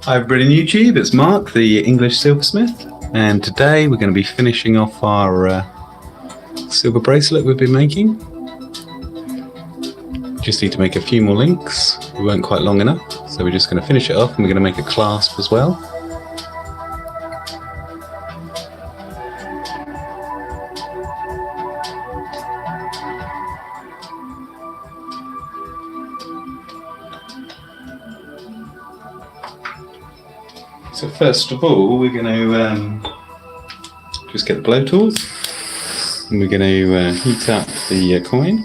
Hi everybody on YouTube, it's Mark, the English silversmith, and today we're going to be finishing off our silver bracelet we've been making. Just need to make a few more links, we weren't quite long enough, so we're just going to finish it off and we're going to make a clasp as well. So first of all, we're going to just get the blow tools, and we're going to heat up the coin.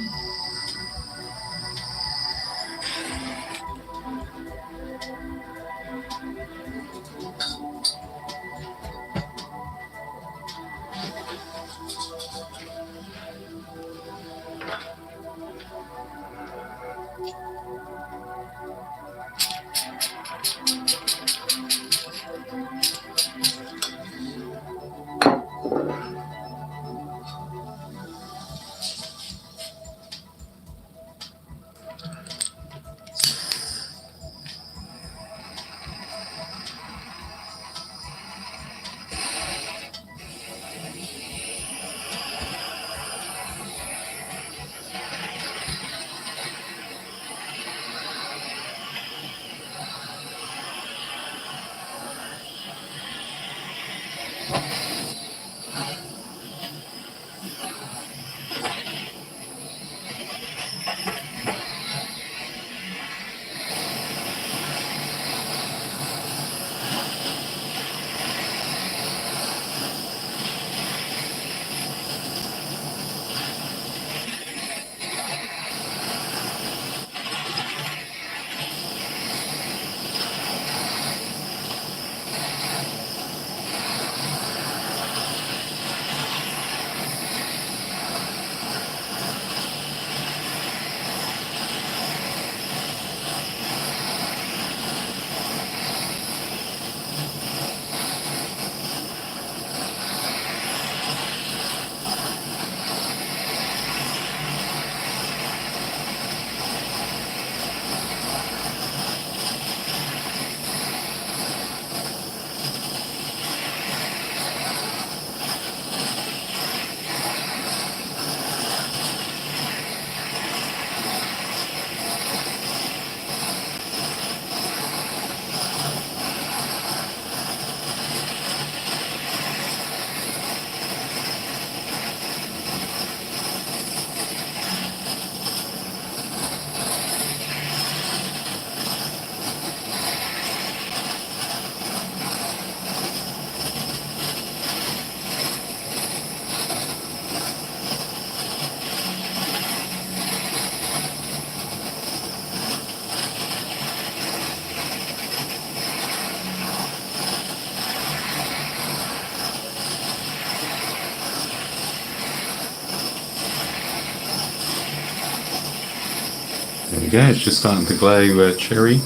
There we go, it's just starting to glow cherry,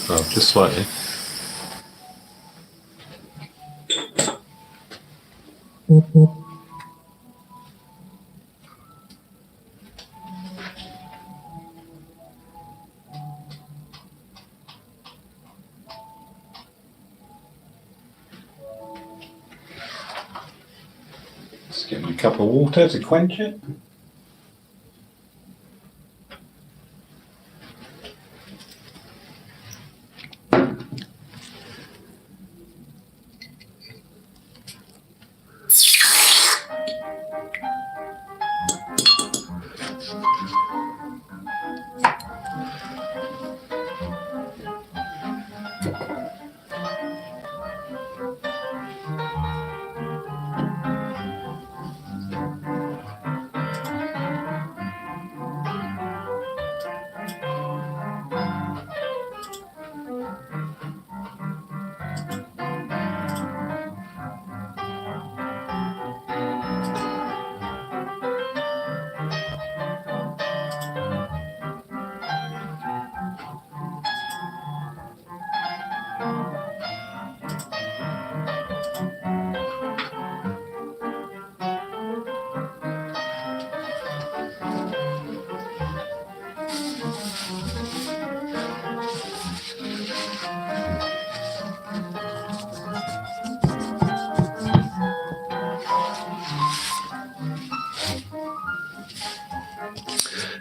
well, just slightly. Just give me a cup of water to quench it.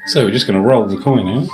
So we're just going to roll the coin out.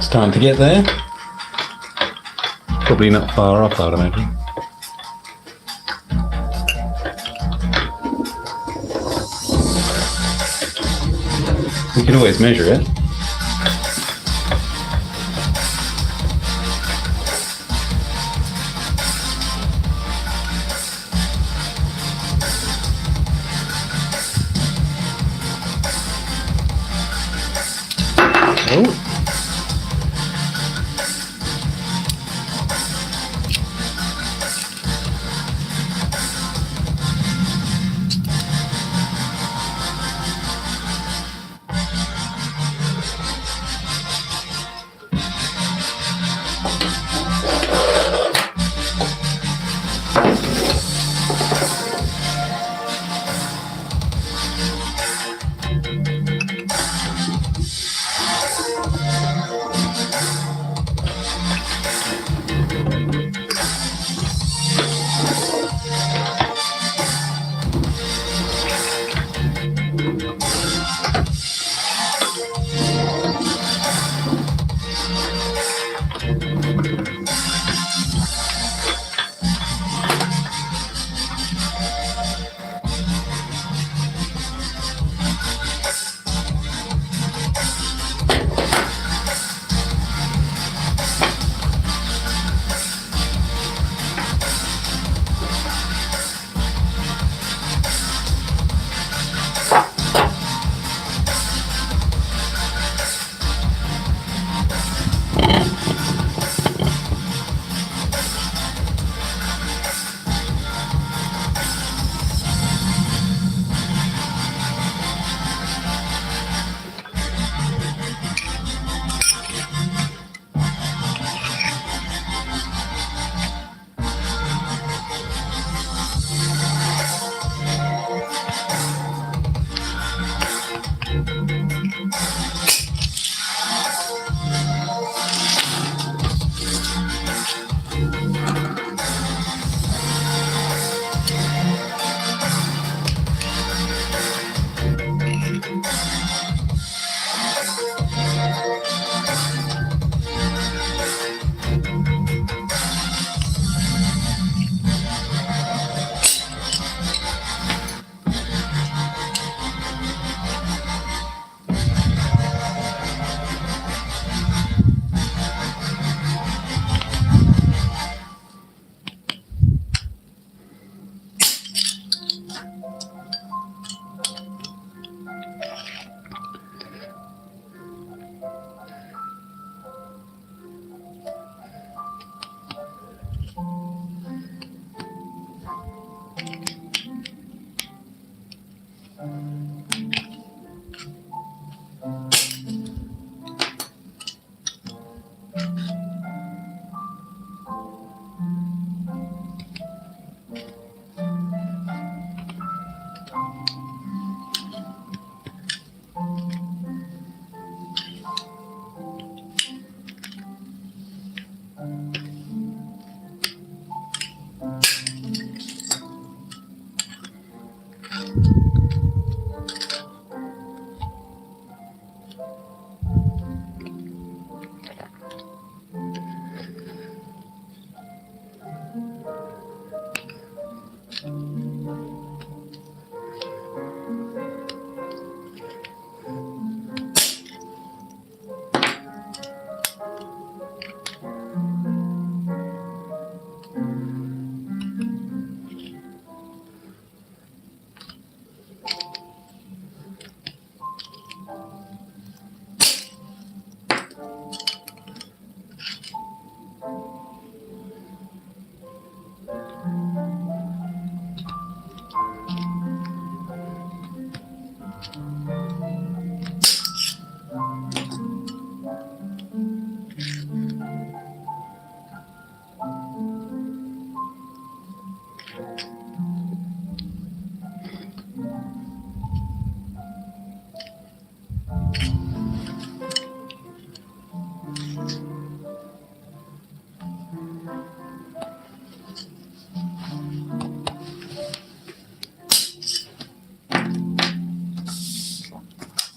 Starting to get there. Probably not far off, I'd imagine. We can always measure it. Oh.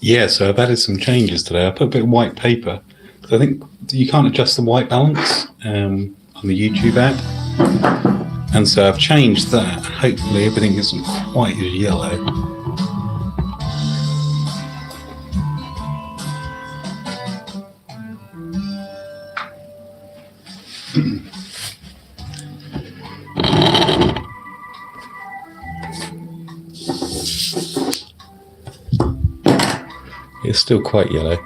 Yeah, so I've added some changes today. I put a bit of white paper I think you can't adjust the white balance on the YouTube app, and so I've changed that. Hopefully everything isn't quite as yellow. It's still quite yellow.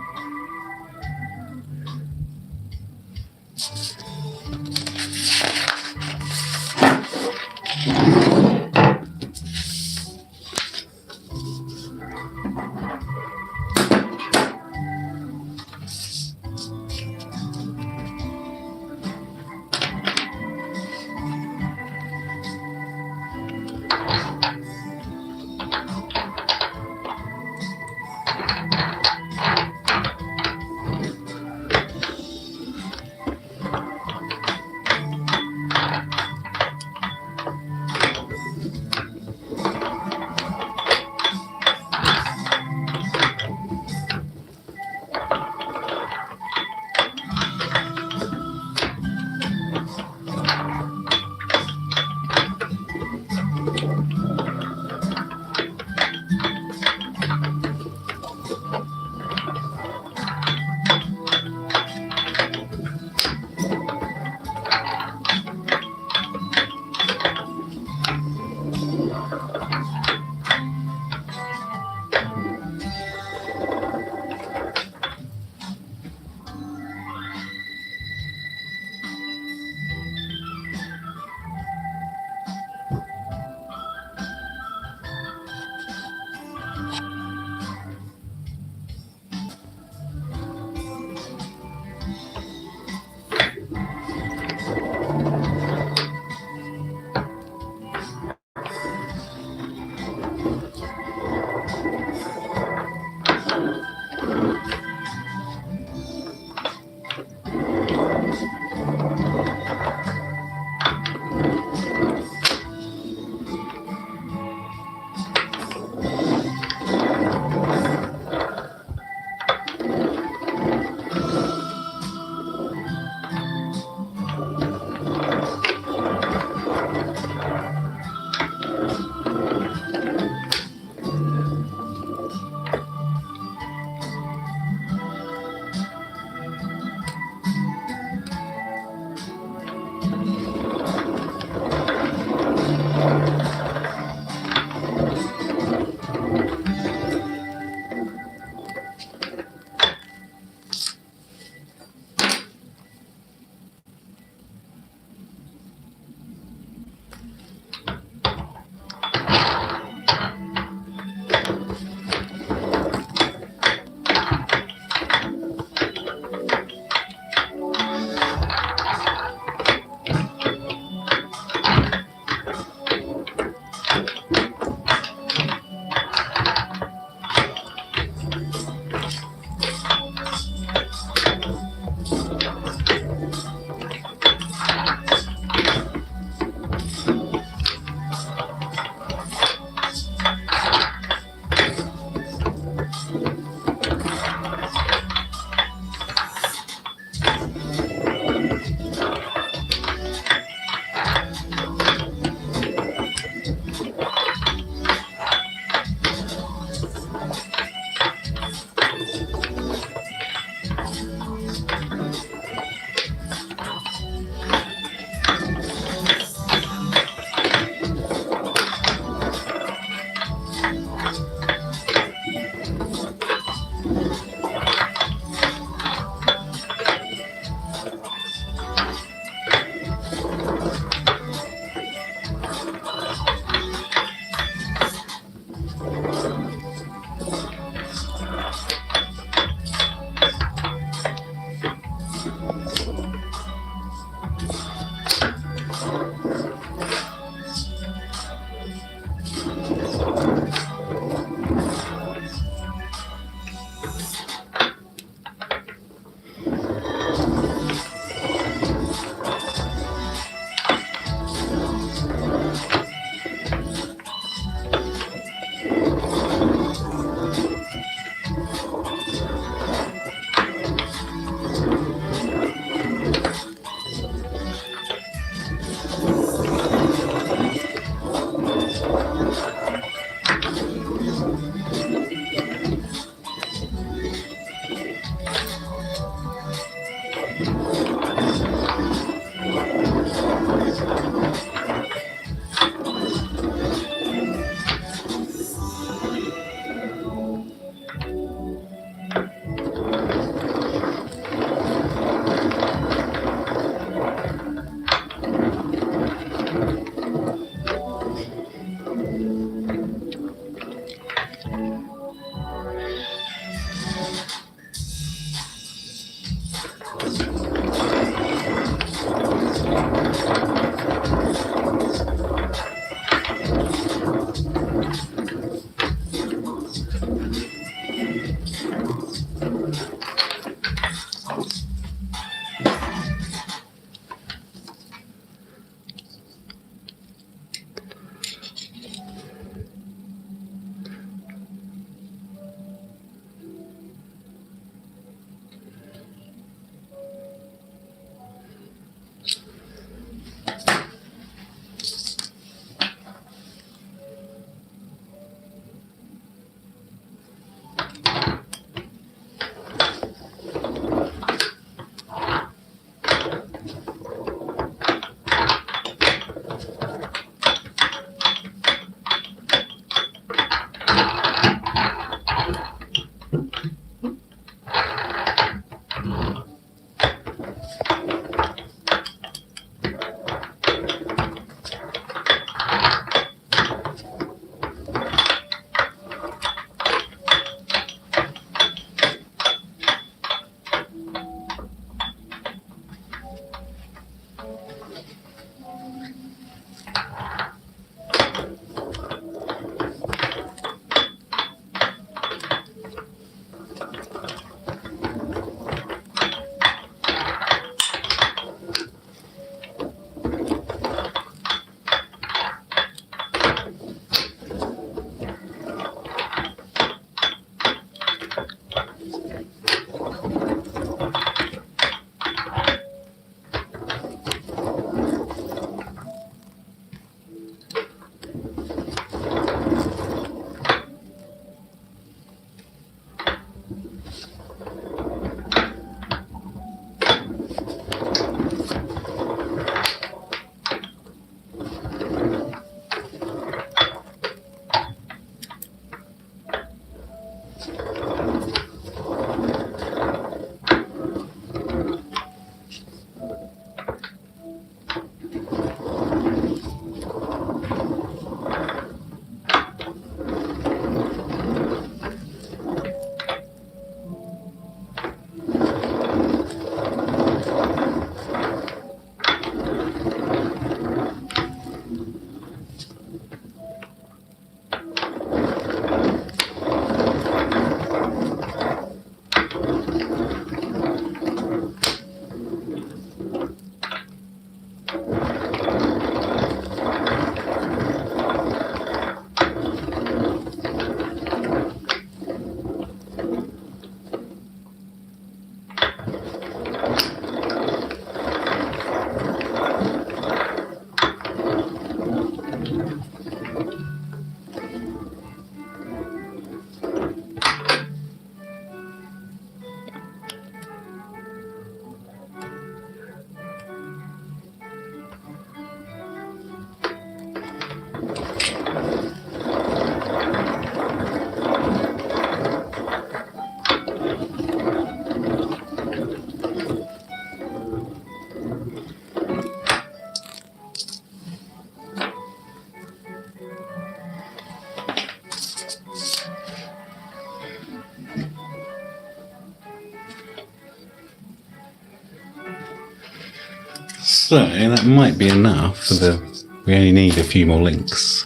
So that might be enough for we only need a few more links.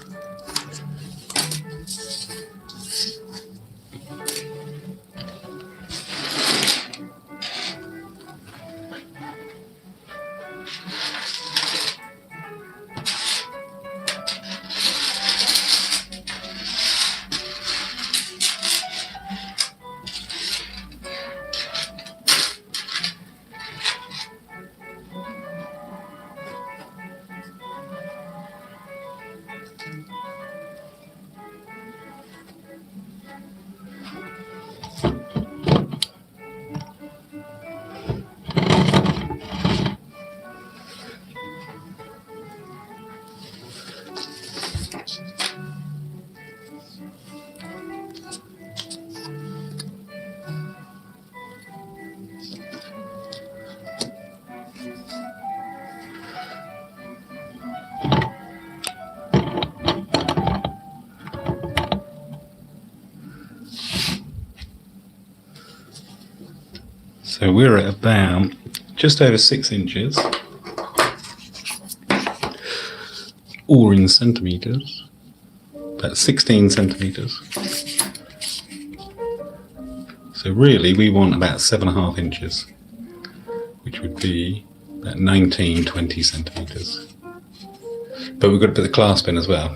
So we're at about just over 6 inches, or in centimetres, about 16 centimetres. So really we want about 7.5 inches, which would be about 19, 20 centimetres. But we've got to put the clasp in as well.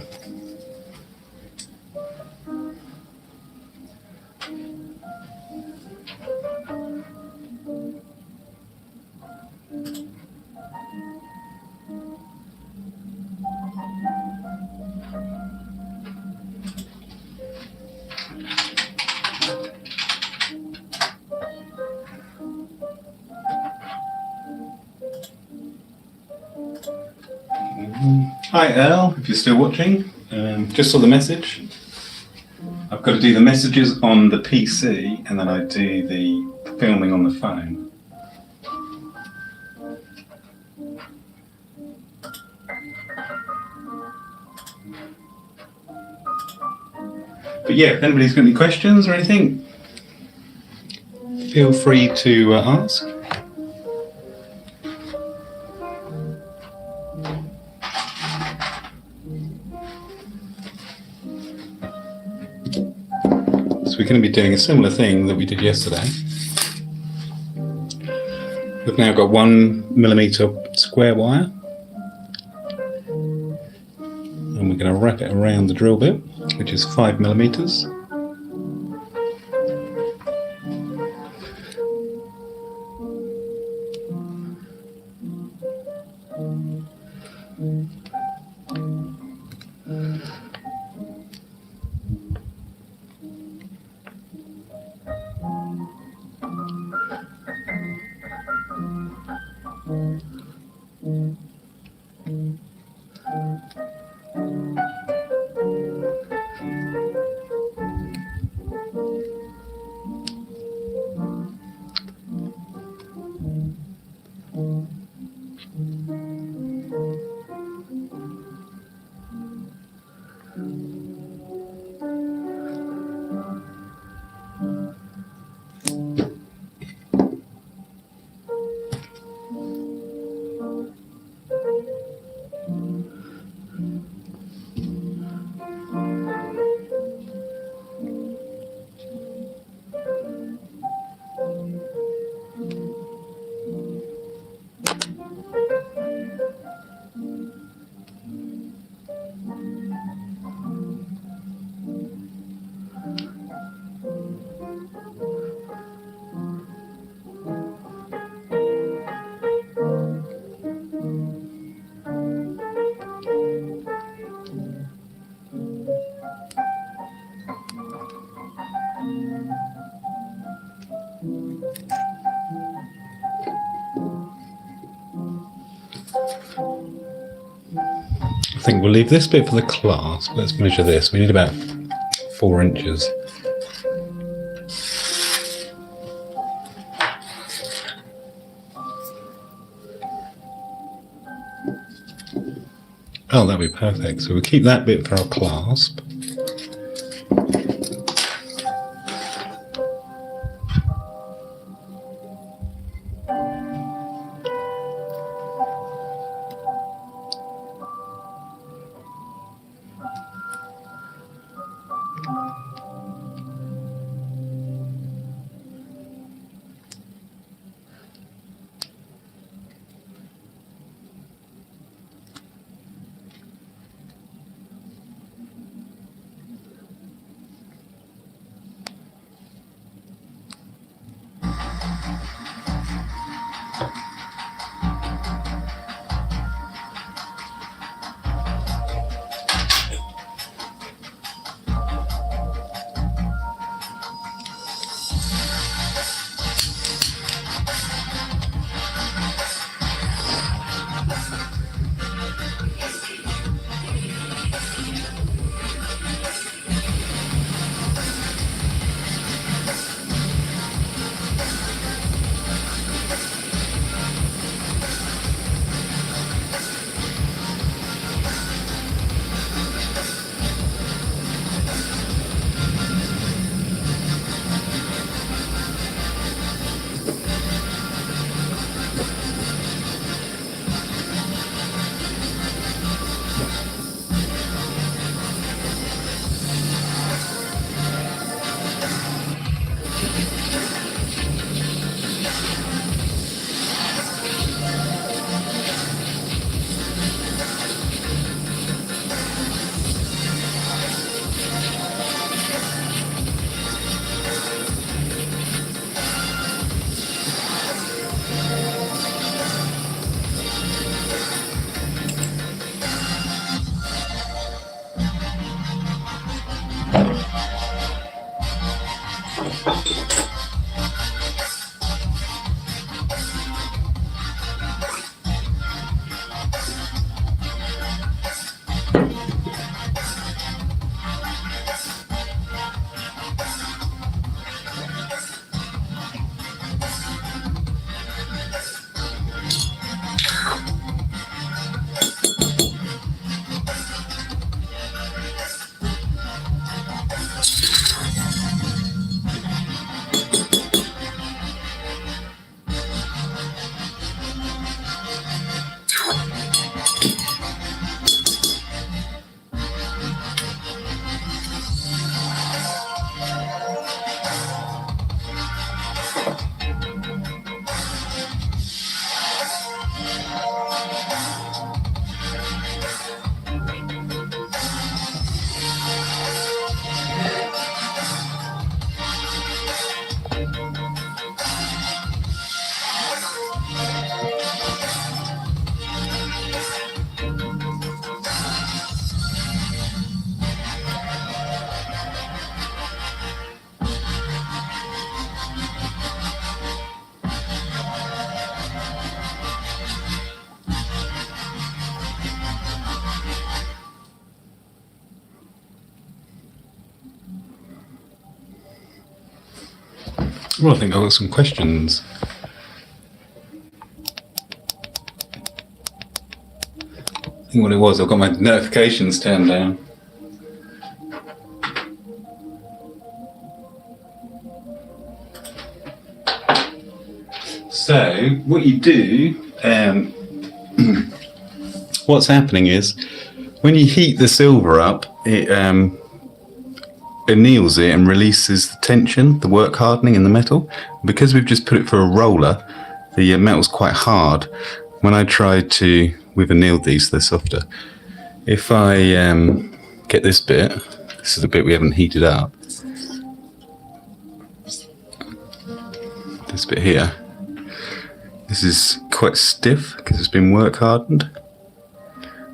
Hi Earl, if you're still watching, just saw the message. I've got to do the messages on the PC and then I do the filming on the phone. But yeah, if anybody's got any questions or anything, feel free to ask. So we're going to be doing a similar thing that we did yesterday. We've now got 1mm square wire, and we're going to wrap it around the drill bit, which is 5mm. think we'll leave this bit for the clasp. Let's measure this. We need about 4 inches. Oh, that'll be perfect. So we'll keep that bit for our clasp. Well, I think I've got some questions. I think what it was, I've got my notifications turned down. So, what you do, what's happening is, when you heat the silver up, it anneals it and releases the tension, the work hardening in the metal. Because we've just put it through a roller, the metal's quite hard. When I try to, we've annealed these, they're softer. If I get this bit, this is the bit we haven't heated up, this bit here, this is quite stiff because it's been work hardened.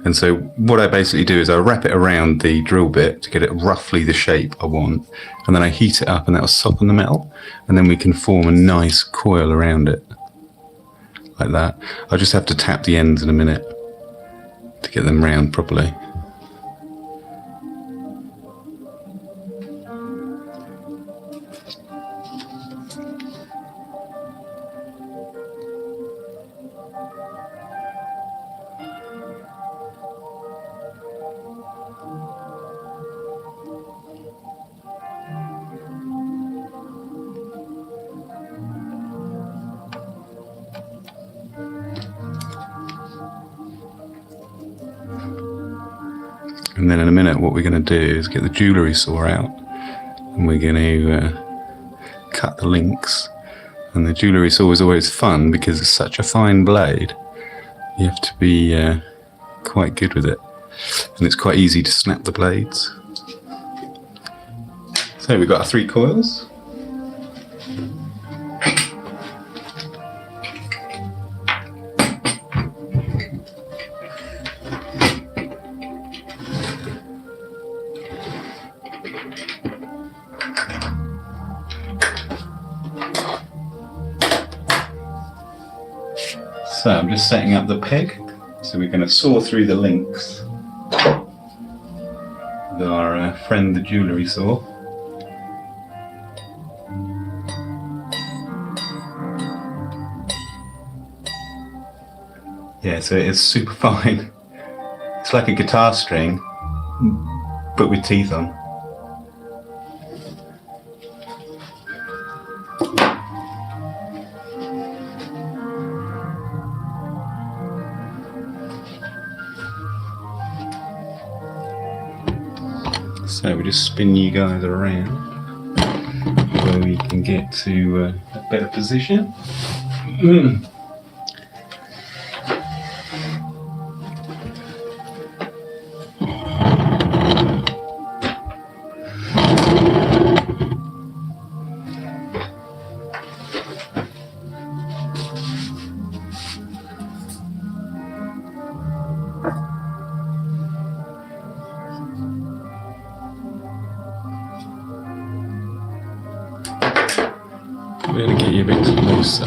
And so what I basically do is I wrap it around the drill bit to get it roughly the shape I want, and then I heat it up and that'll soften the metal, and then we can form a nice coil around it, like that. I'll just have to tap the ends in a minute. to get them round properly. And then in a minute what we're going to do is get the jewellery saw out, and we're going to cut the links. And the jewellery saw is always fun because it's such a fine blade. You have to be quite good with it, and it's quite easy to snap the blades. So we've got our 3 coils. So I'm just setting up the peg. So we're going to saw through the links with our friend the jewellery saw. Yeah, so it's super fine. It's like a guitar string, but with teeth on. So we just spin you guys around where we can get to a better position. We're going to get you a bit closer.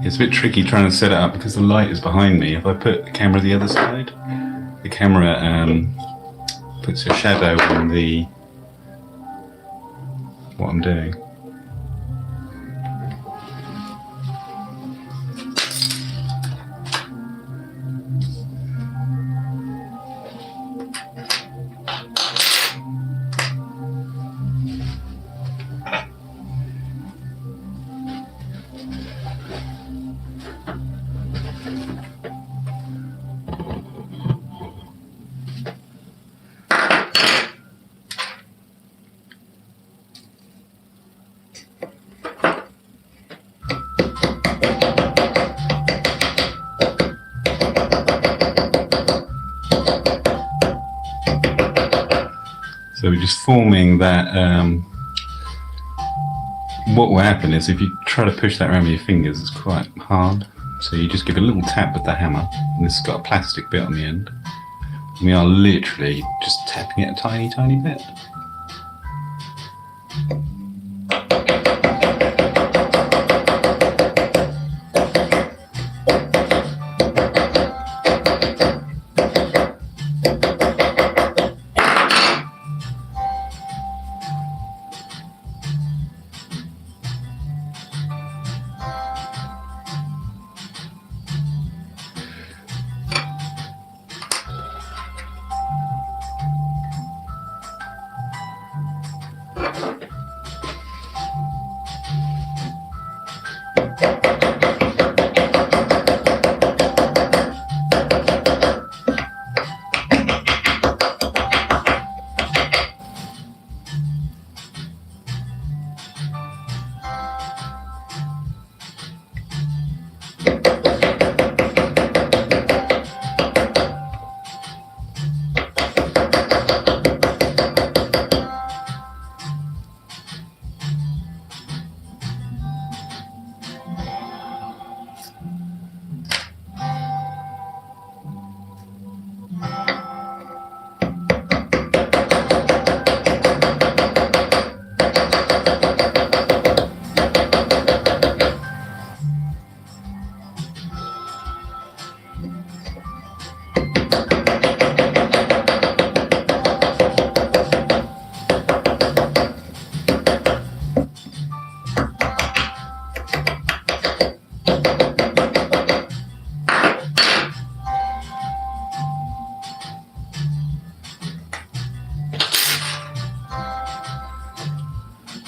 It's a bit tricky trying to set it up because the light is behind me. If I put the camera the other side, the camera puts a shadow on what I'm doing. So we're just forming that. What will happen is if you try to push that around with your fingers, it's quite hard. So you just give a little tap with the hammer, and this has got a plastic bit on the end. And we are literally just tapping it a tiny, tiny bit.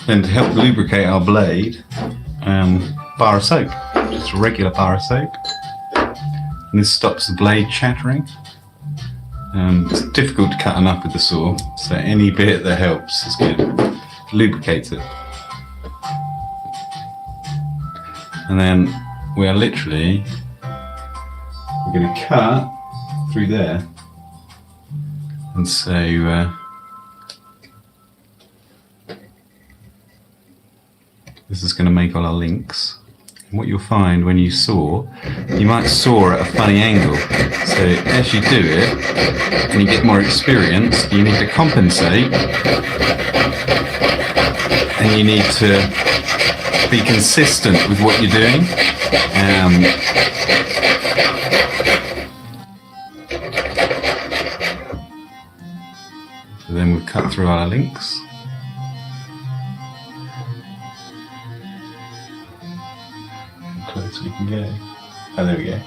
Then to help lubricate our blade, bar of soap, just a regular bar of soap. And this stops the blade chattering. It's difficult to cut enough with the saw, so any bit that helps is good. Lubricates it. And then we are literally, we're going to cut through there. And so this is going to make all our links. And what you'll find when you saw, you might saw at a funny angle. So as you do it, and you get more experience, you need to compensate. And you need to be consistent with what you're doing. So then we'll cut through our links. How close we can go. Oh, there we go.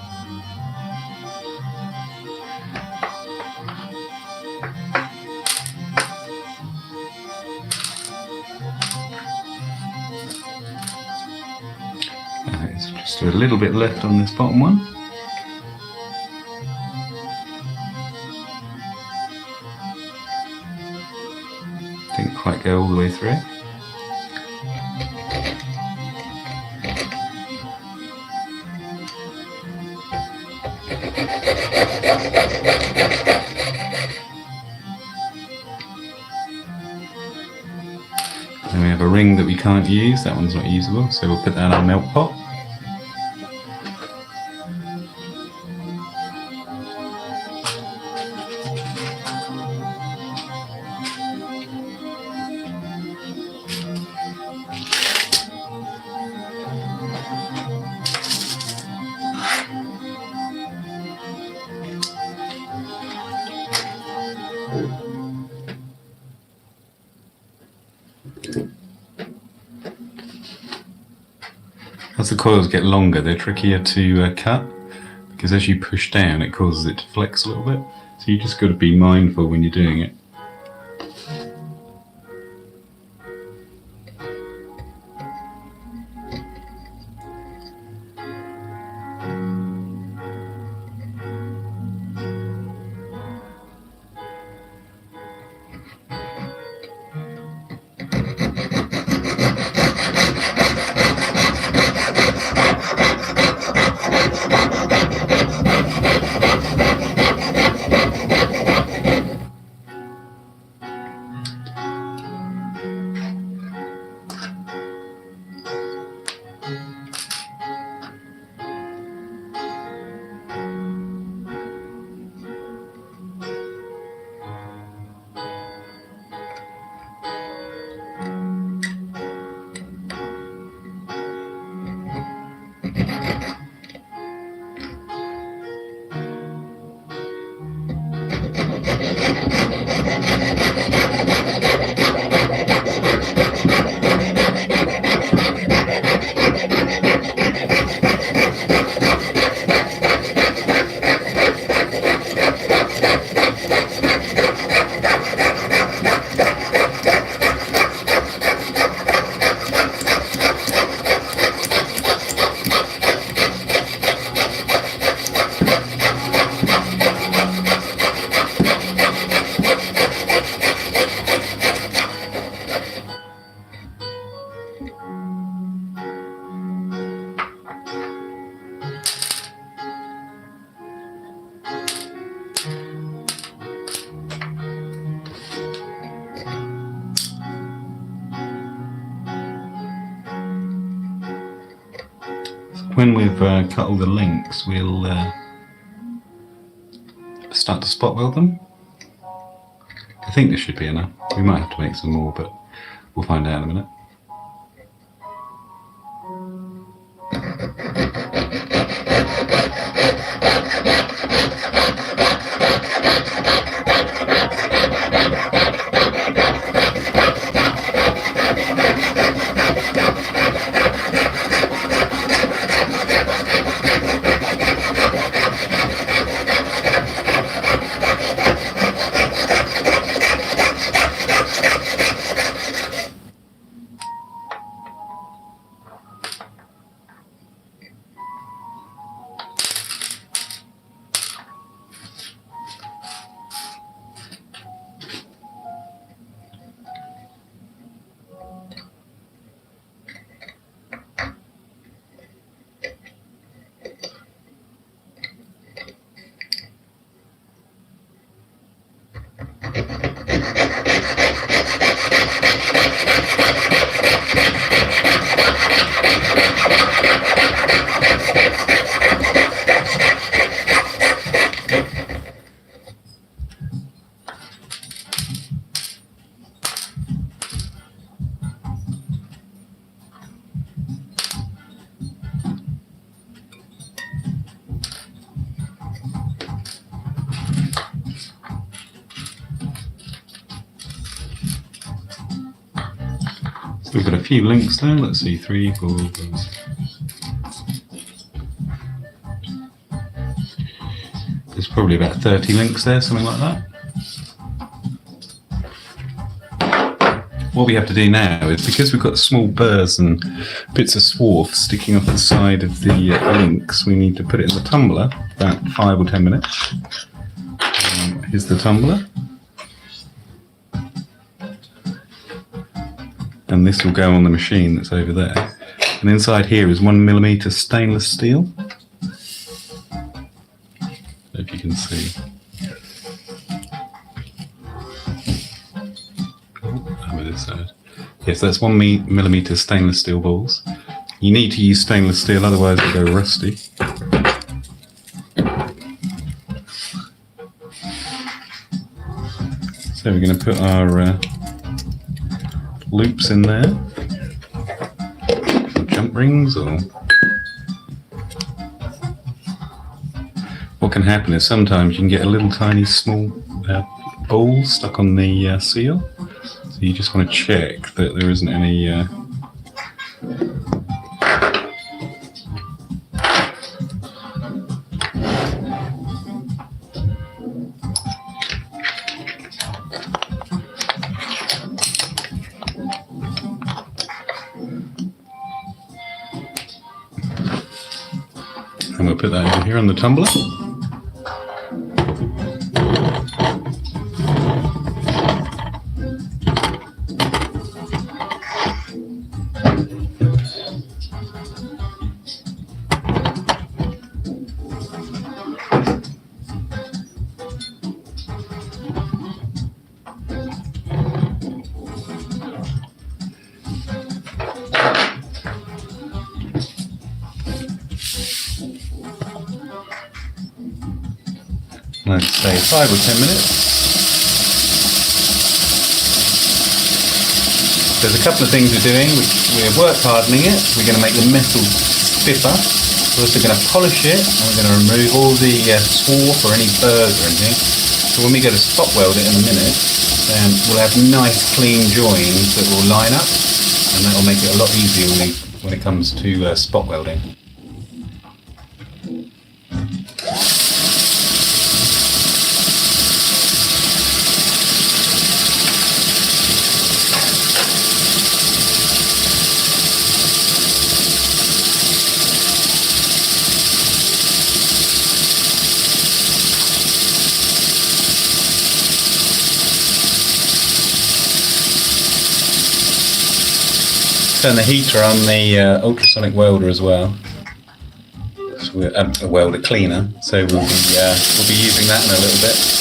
Just a little bit left on this bottom one. Didn't quite go all the way through. Then we have a ring that we can't use, that one's not usable, so we'll put that in our melt pot. As the coils get longer, they're trickier to cut, because as you push down it causes it to flex a little bit, so you just got to be mindful when you're doing it. When we've cut all the links, we'll start to spot weld them. I think this should be enough. We might have to make some more, but we'll find out in a minute. We've got a few links there. Let's see, 3, 4, 5. There's probably about 30 links there, something like that. What we have to do now is, because we've got small burrs and bits of swarf sticking off the side of the links, we need to put it in the tumbler, about 5 or 10 minutes. Here's the tumbler. And this will go on the machine that's over there. And inside here is 1mm stainless steel. If you can see. Over this side. Yes, that's 1mm stainless steel balls. You need to use stainless steel, otherwise it'll go rusty. So we're going to put our loops in there, or jump rings, or what can happen is sometimes you can get a little tiny small ball stuck on the seal, so you just want to check that there isn't any and we'll put that over here on the tumbler. Let's say 5 or 10 minutes. There's a couple of things we're doing. We're work hardening it. We're going to make the metal stiffer. We're also going to polish it, and we're going to remove all the swarf or any burrs or anything. So when we go to spot weld it in a minute, we'll have nice clean joins that will line up, and that will make it a lot easier when it comes to spot welding. Turn the heater on the ultrasonic welder as well. So we're, a welder cleaner. So we'll be using that in a little bit.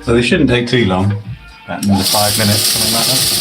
So they shouldn't take too long, about under 5 minutes, something like that.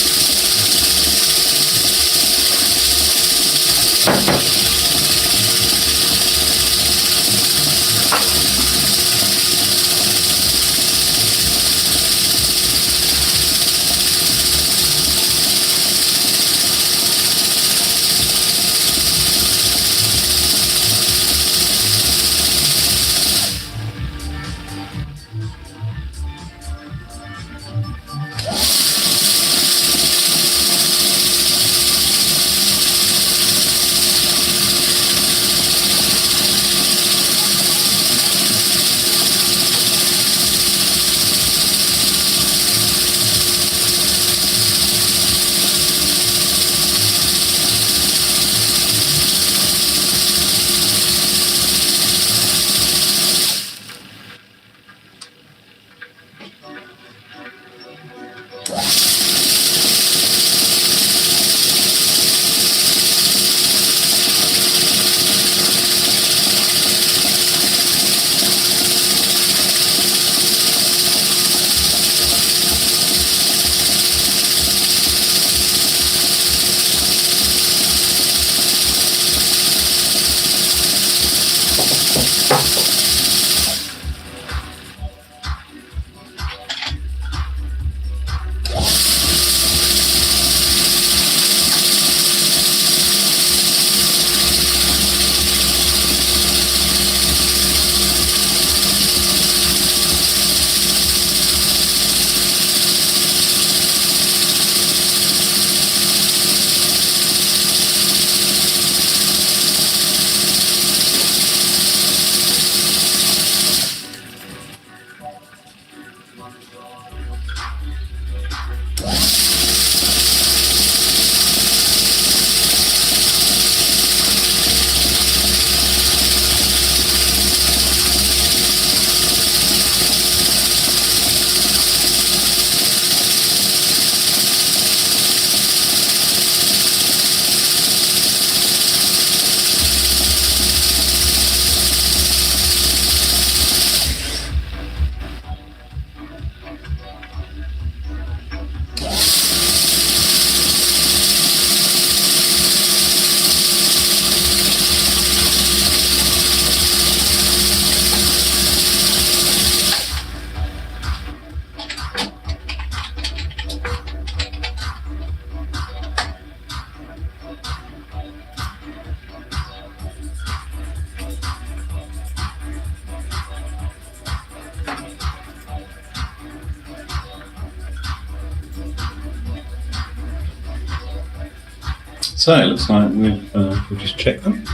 So it looks like we've just checked them.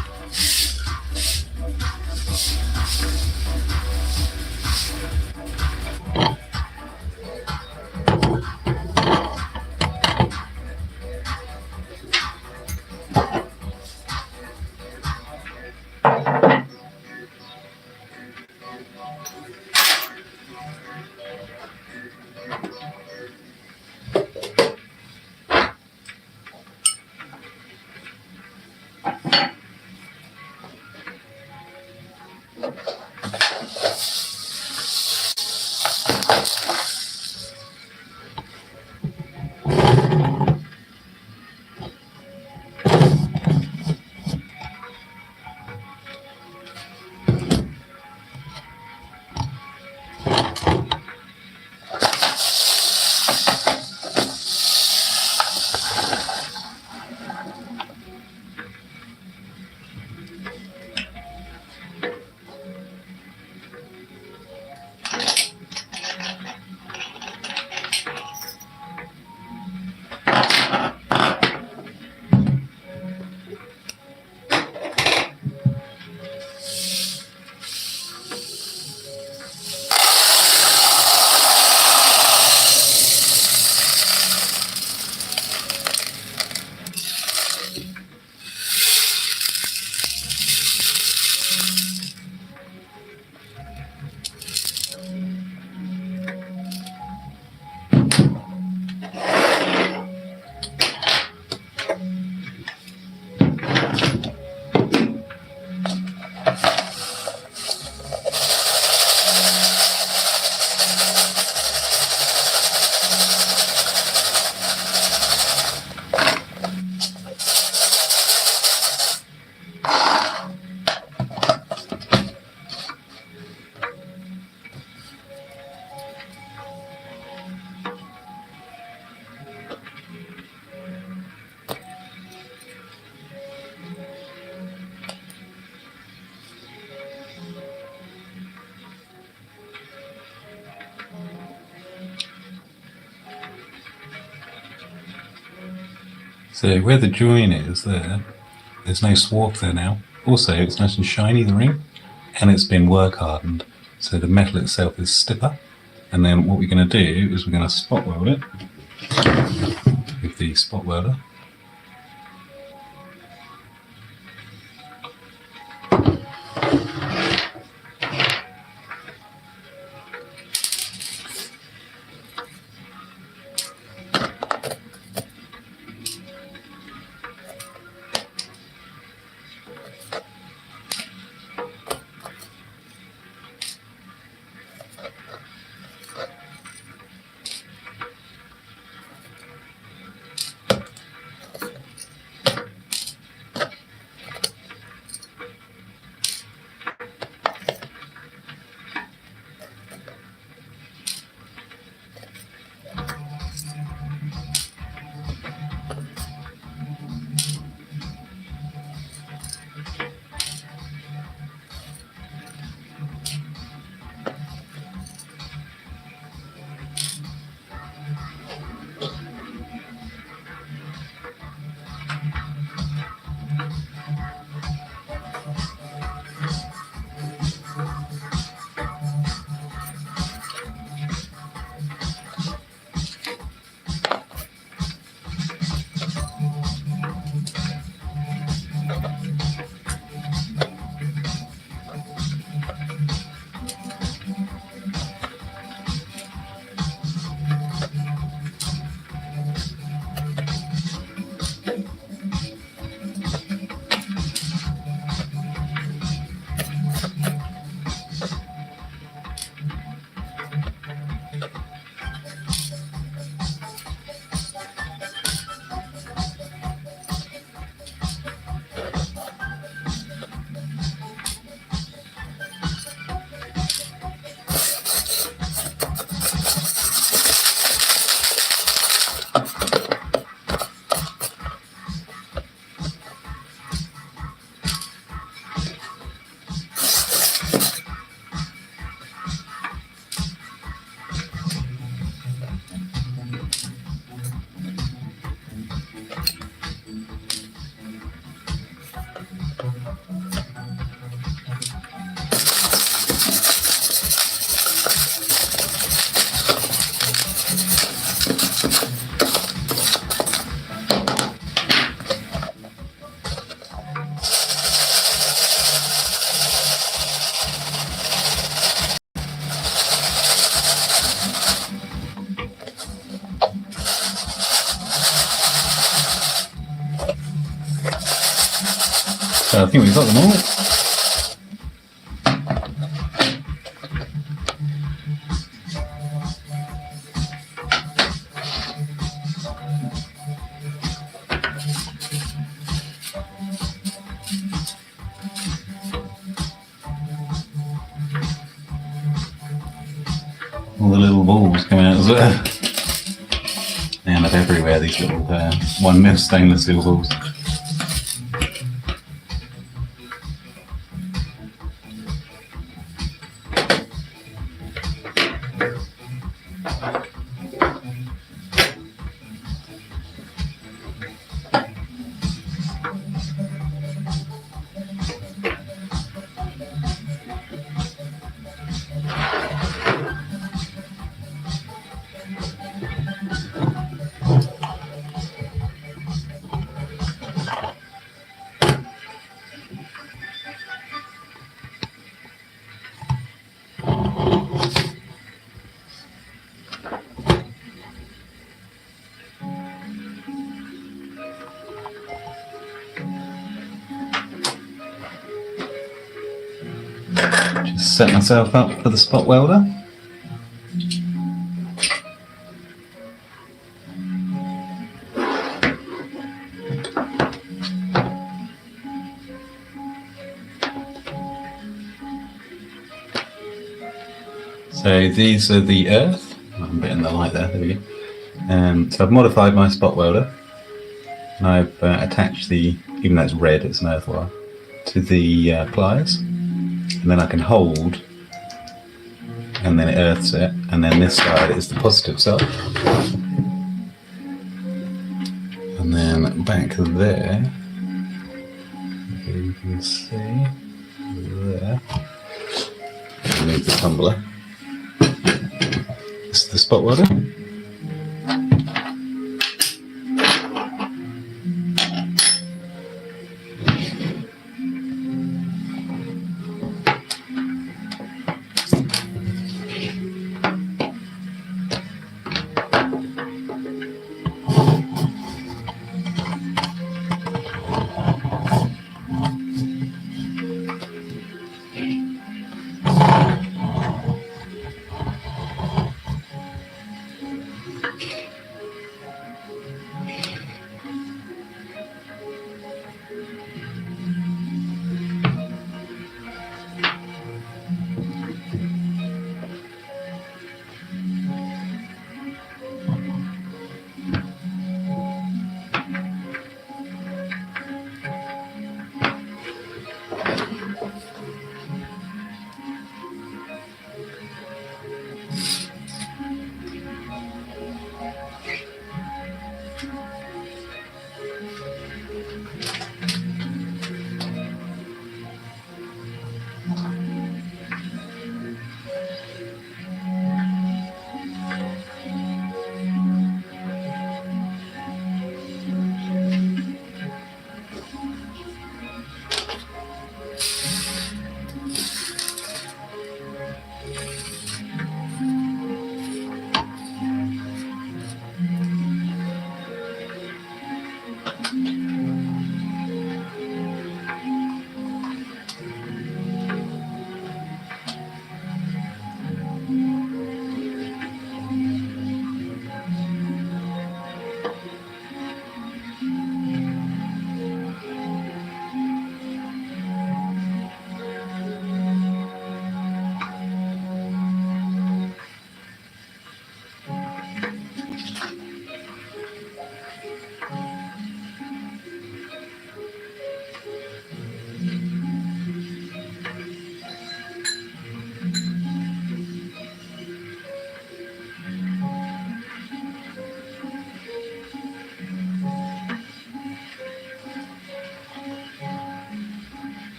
So where the join is there, there's no swarf there now. Also, it's nice and shiny, the ring, and it's been work hardened. So the metal itself is stiffer. And then what we're going to do is we're going to spot weld it with the spot welder. So I think we've got them all. All the little balls coming out as well. They end up everywhere, these little 1mm stainless steel balls. Just set myself up for the spot welder. So these are the earth. I'm a bit in the light there, there we go. So I've modified my spot welder, and I've attached the, even though it's red, it's an earth wire, to the pliers. And then I can hold, and then it earths it, and then this side is the positive side. And then back there. Okay, you can see there. Remove the tumbler. This is the spot welder.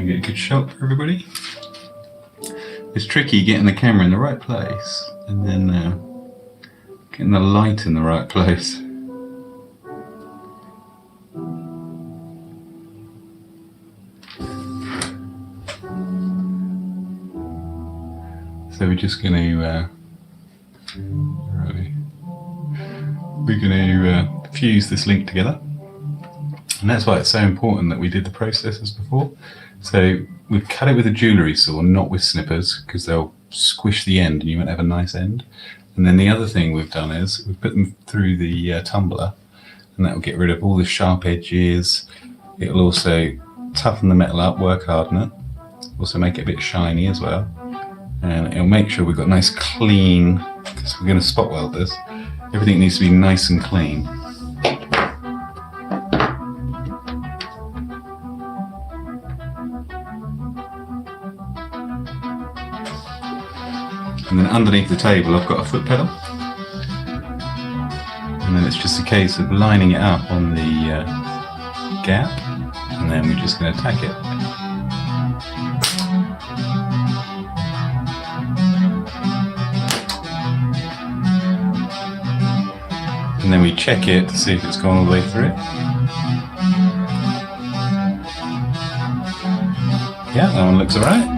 Get a good shot for everybody. It's tricky getting the camera in the right place and then getting the light in the right place. So we're just going to fuse this link together, and that's why it's so important that we did the process as before. So we've cut it with a jewellery saw, not with snippers, because they'll squish the end and you won't have a nice end. And then the other thing we've done is we've put them through the tumbler, and that will get rid of all the sharp edges. It'll also toughen the metal up, work harden it, also make it a bit shiny as well. And it'll make sure we've got nice clean, because we're going to spot weld this. Everything needs to be nice and clean. And then underneath the table I've got a foot pedal. And then it's just a case of lining it up on the gap, and then we're just going to tack it. And then we check it to see if it's gone all the way through. Yeah, that one looks alright.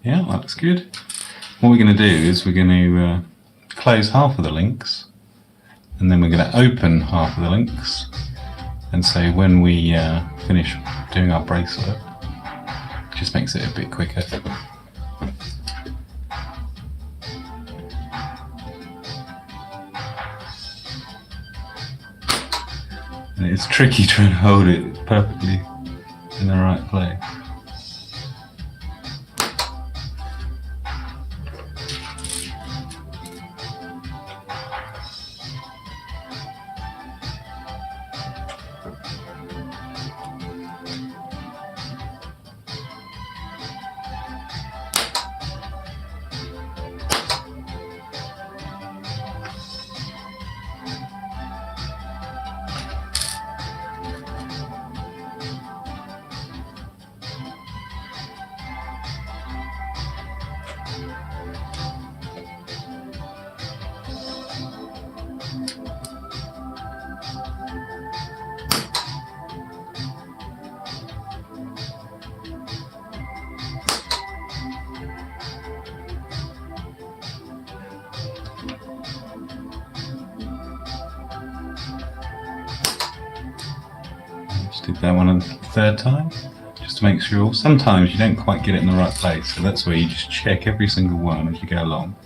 Yeah, that looks good. What we're going to do is we're going to close half of the links, and then we're going to open half of the links, and so when we finish doing our bracelet, it just makes it a bit quicker. And it's tricky trying to hold it perfectly in the right place. Just did that one a third time, just to make sure. Sometimes you don't quite get it in the right place, so that's where you just check every single one as you go along.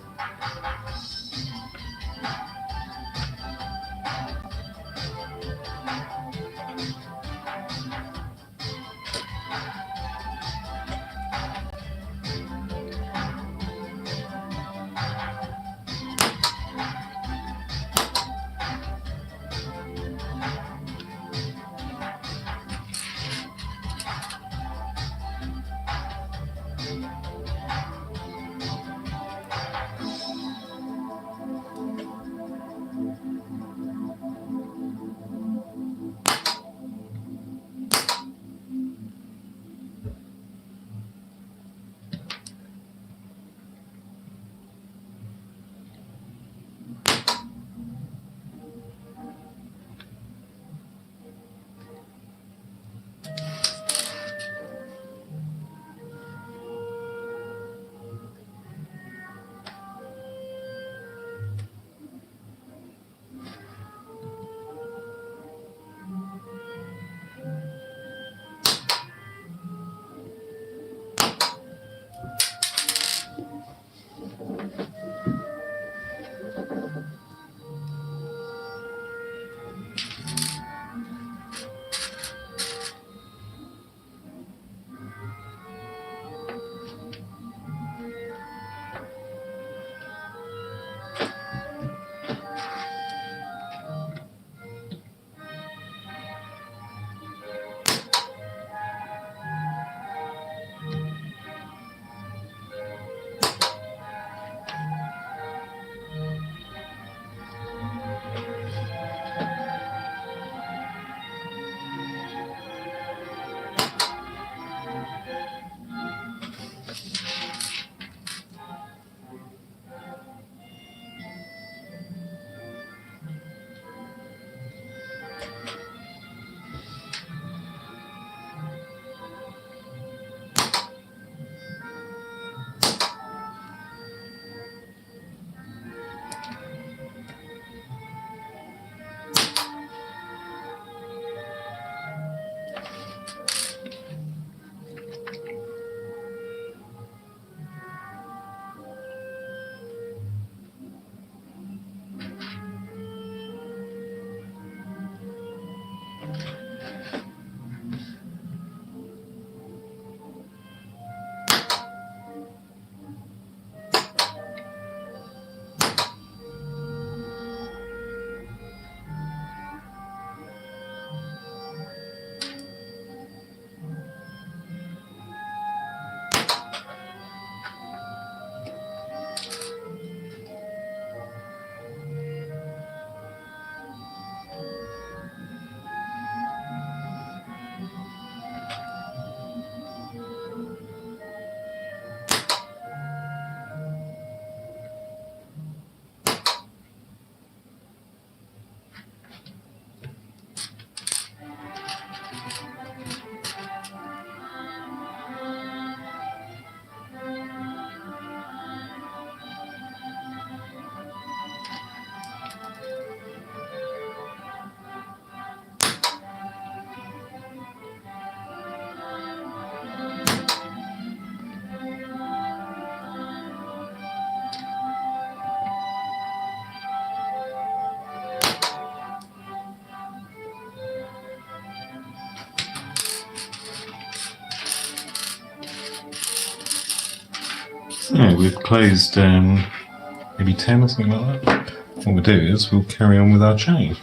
So we've closed maybe 10 or something like that. What we'll do is we'll carry on with our chain.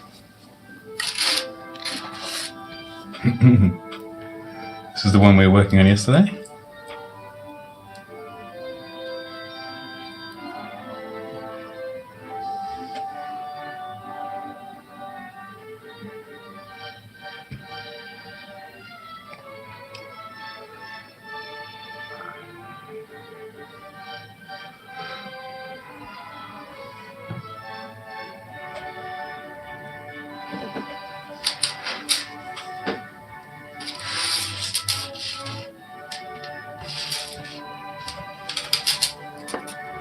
This is the one we were working on yesterday.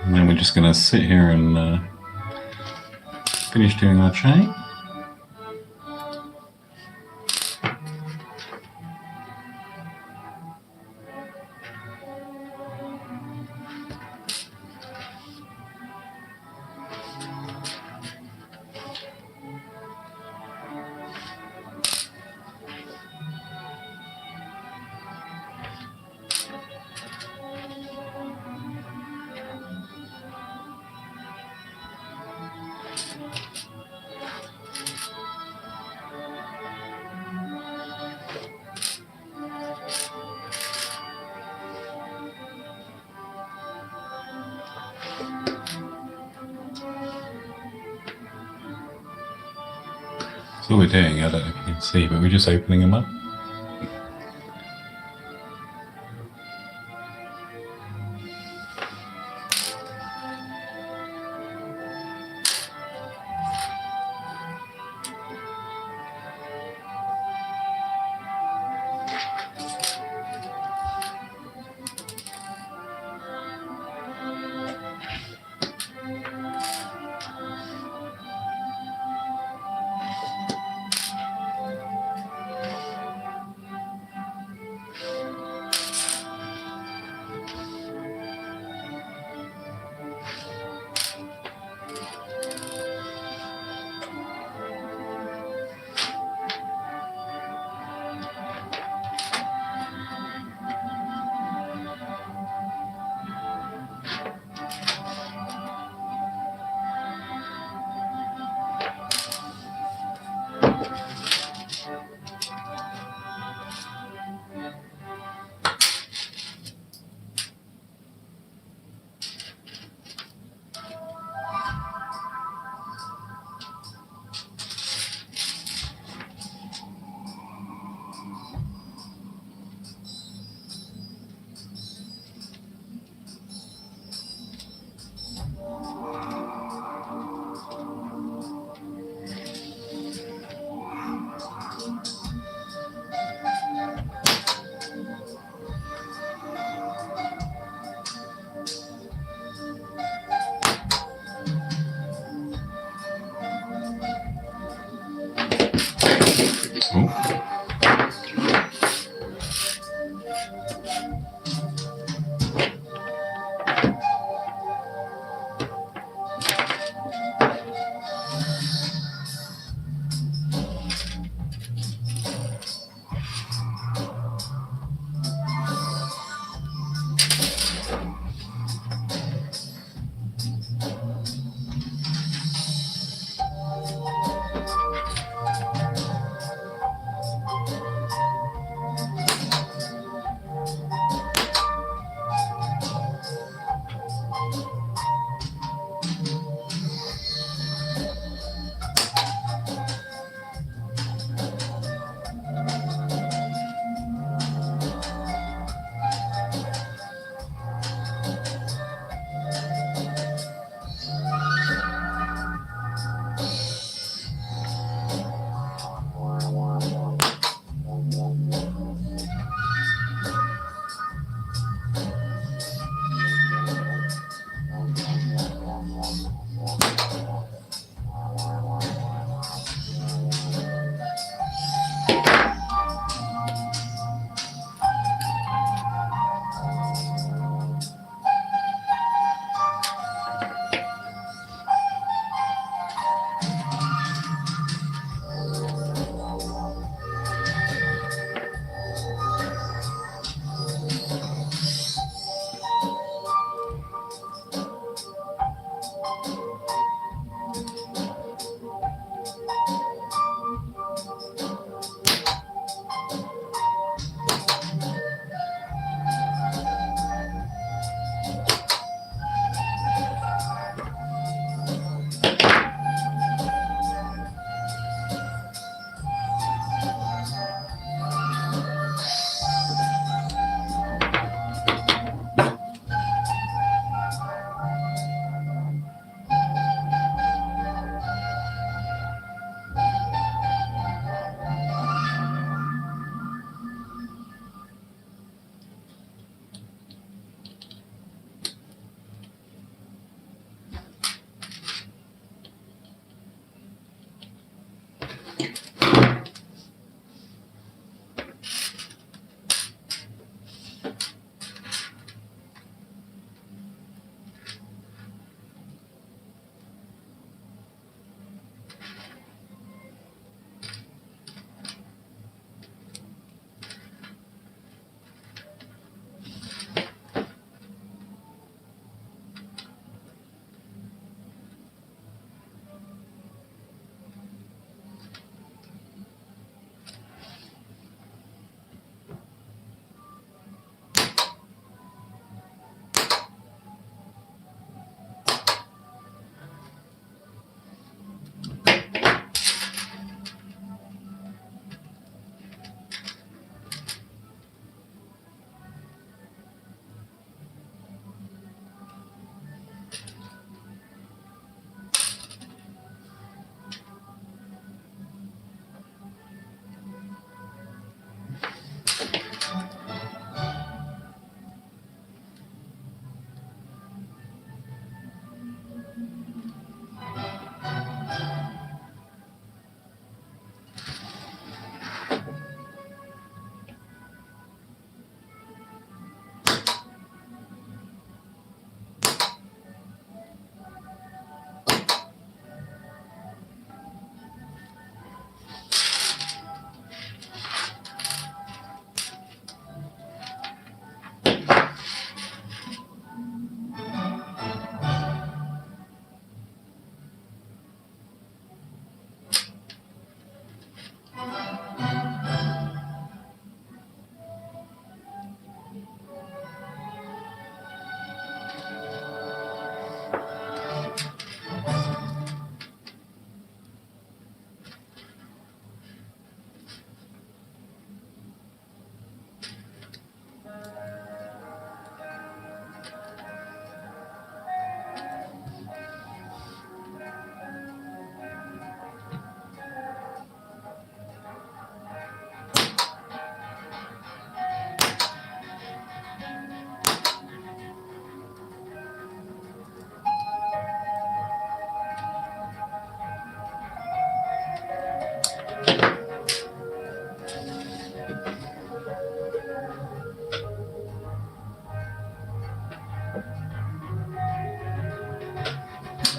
And then we're just going to sit here and finish doing our chain. That's all we're doing. I don't know if you can see, but we're just opening them up.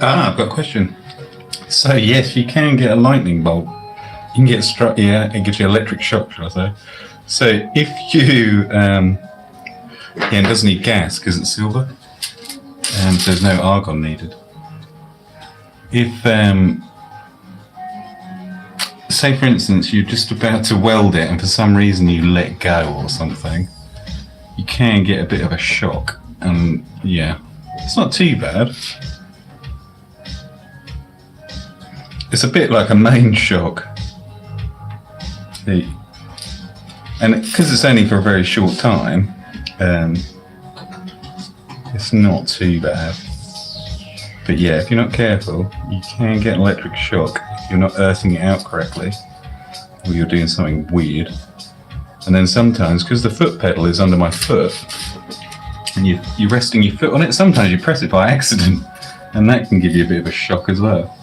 I've got a question. So yes, you can get a lightning bolt. You can get struck. Yeah, it gives you electric shock, shall I say? So if you, it doesn't need gas because it's silver, and there's no argon needed. If, say for instance, you're just about to weld it, and for some reason you let go or something, you can get a bit of a shock, and yeah, it's not too bad. It's a bit like a main shock. And because it's only for a very short time, it's not too bad. But yeah, if you're not careful, you can get an electric shock if you're not earthing it out correctly, or you're doing something weird. And then sometimes, because the foot pedal is under my foot, and you're resting your foot on it, sometimes you press it by accident, and that can give you a bit of a shock as well.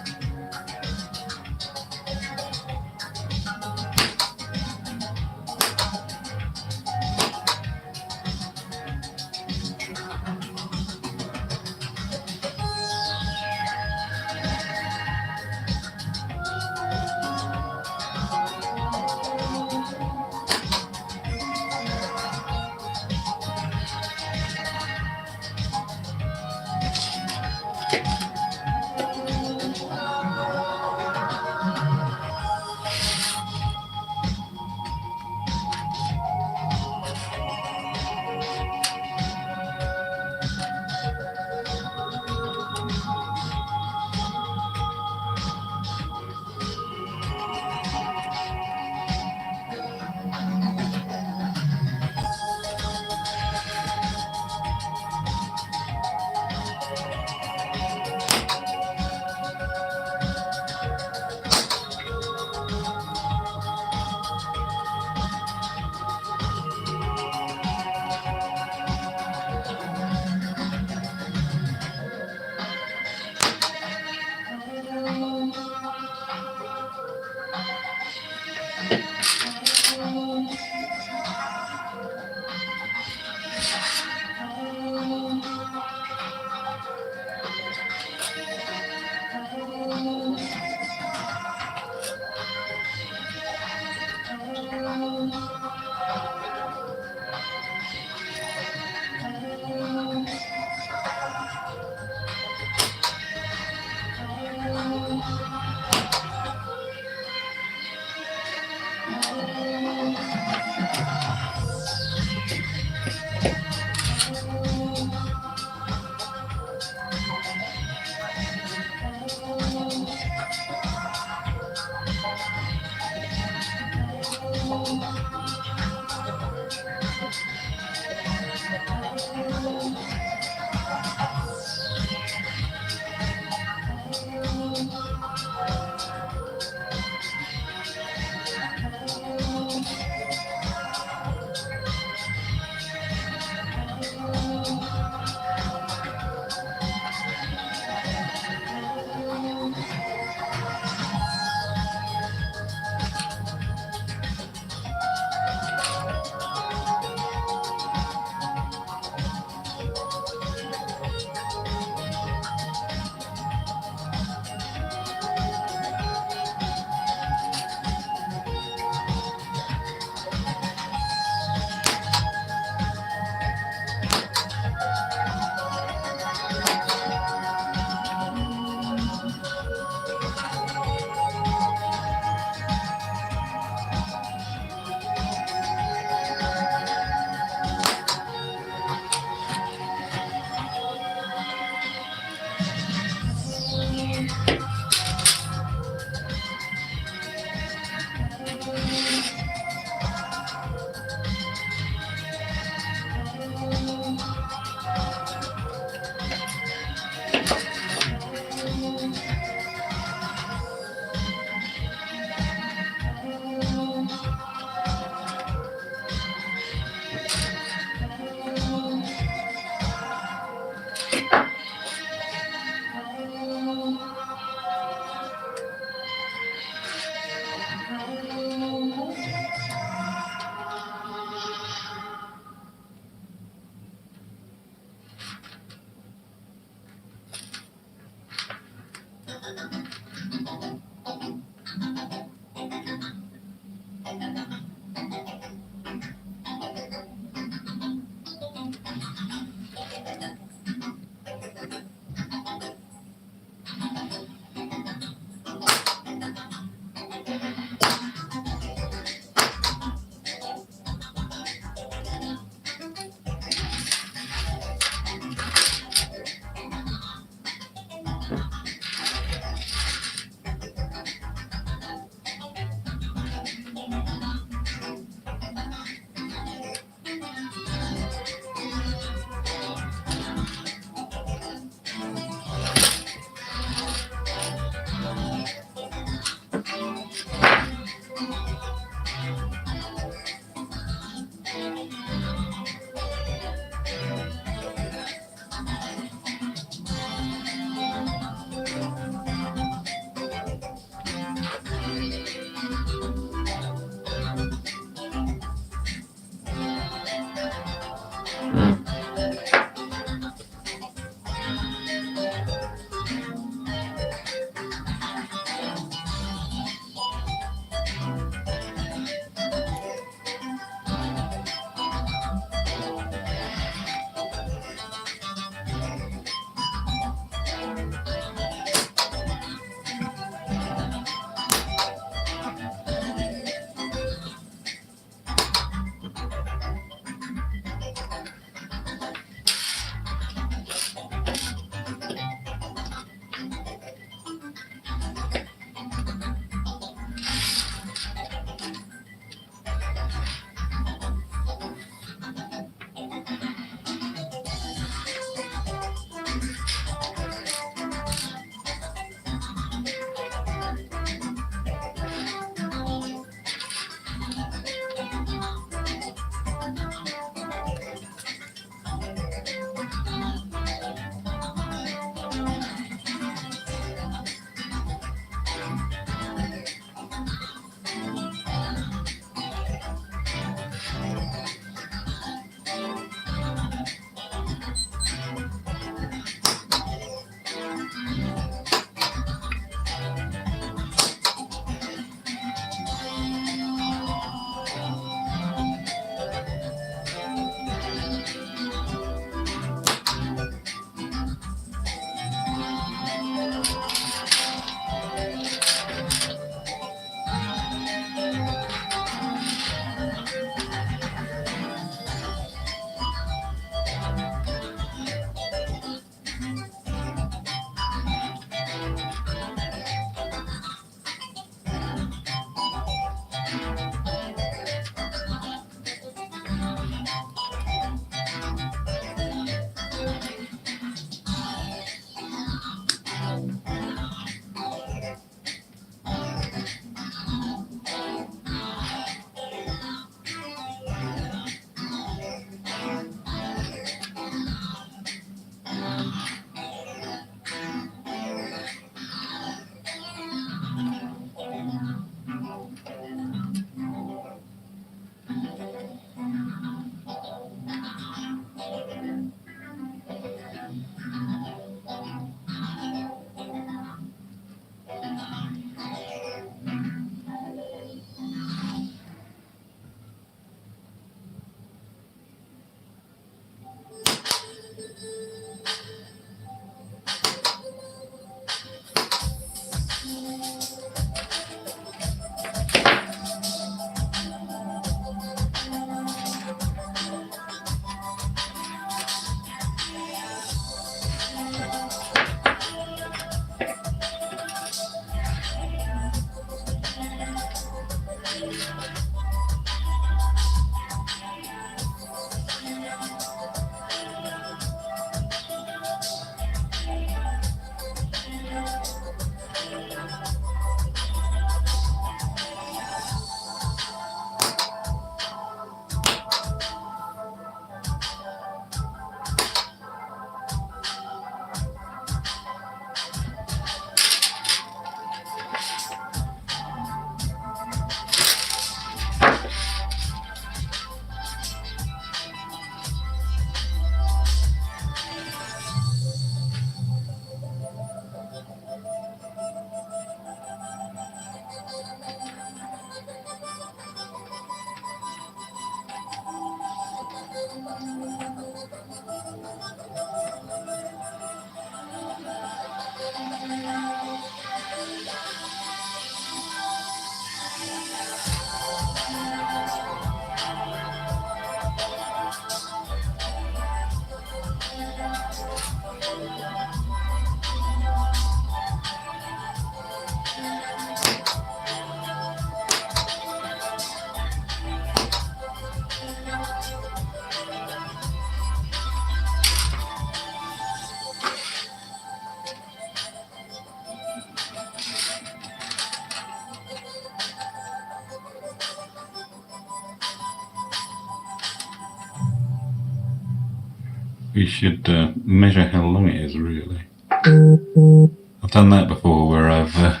We should measure how long it is, really. I've done that before where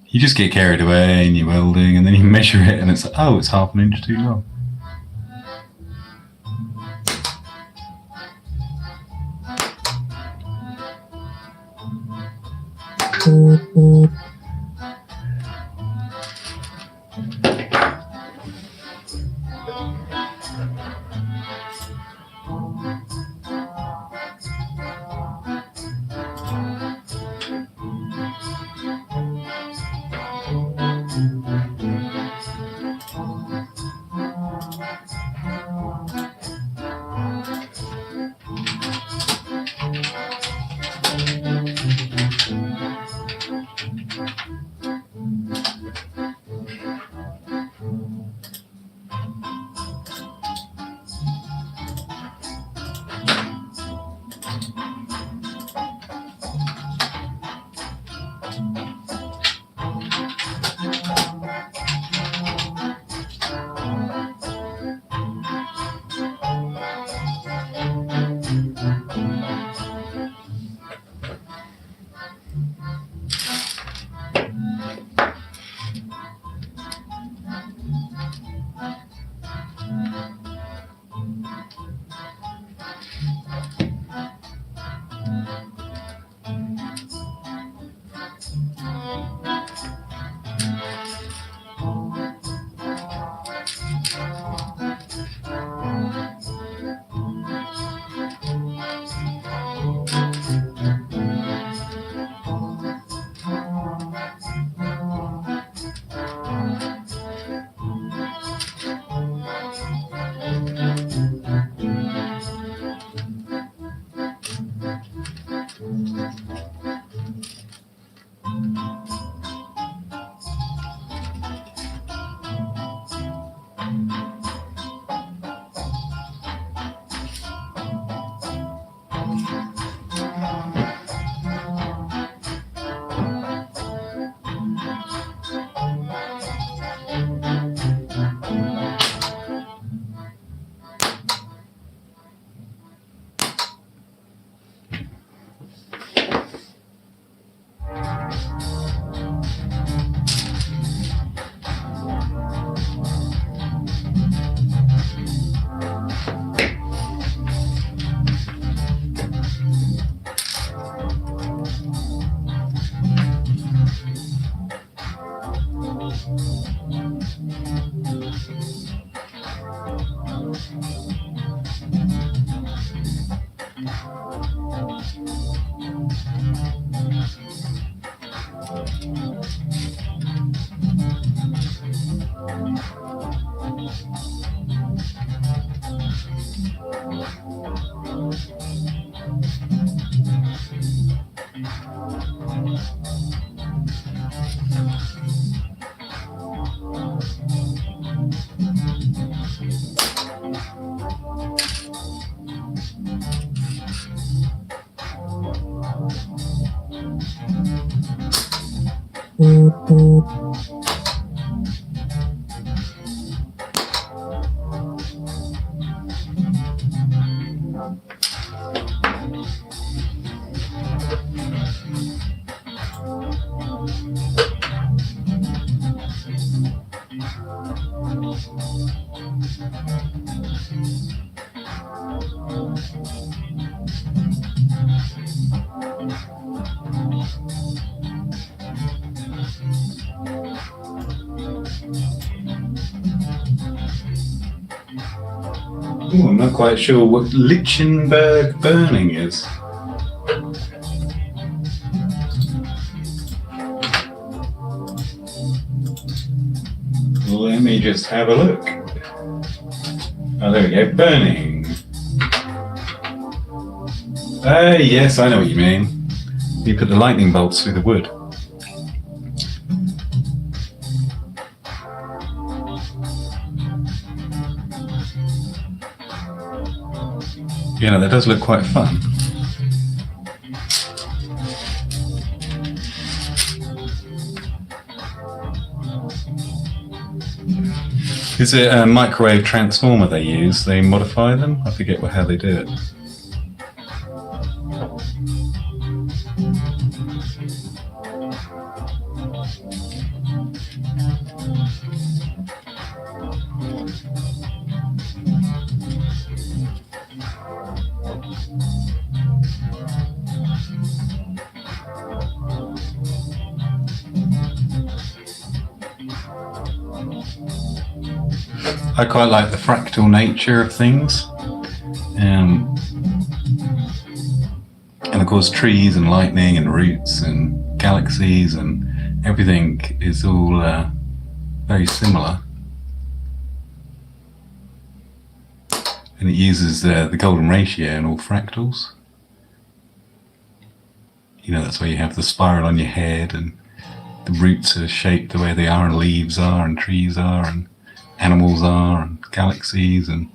you just get carried away and you're welding and then you measure it and it's like, oh, it's half an inch too long. Ooh, I'm not quite sure what Lichtenberg burning is. Let me just have a look. Oh, there we go, burning. Yes, I know what you mean. You put the lightning bolts through the wood. You know, that does look quite fun. Is it a microwave transformer they use? They modify them? I forget how they do it. I quite like the fractal nature of things, and of course trees and lightning and roots and galaxies and everything is all very similar, and it uses the golden ratio in all fractals. You know, that's why you have the spiral on your head, and the roots are shaped the way they are, and leaves are, and trees are, and animals are, and galaxies, and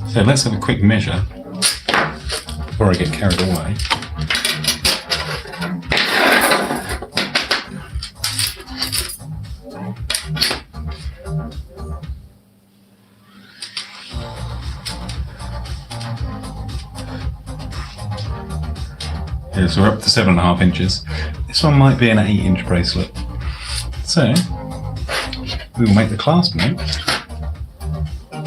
so let's have a quick measure before I get carried away. So we're up to 7.5 inches. This one might be an 8-inch bracelet. So we will make the clasp next. I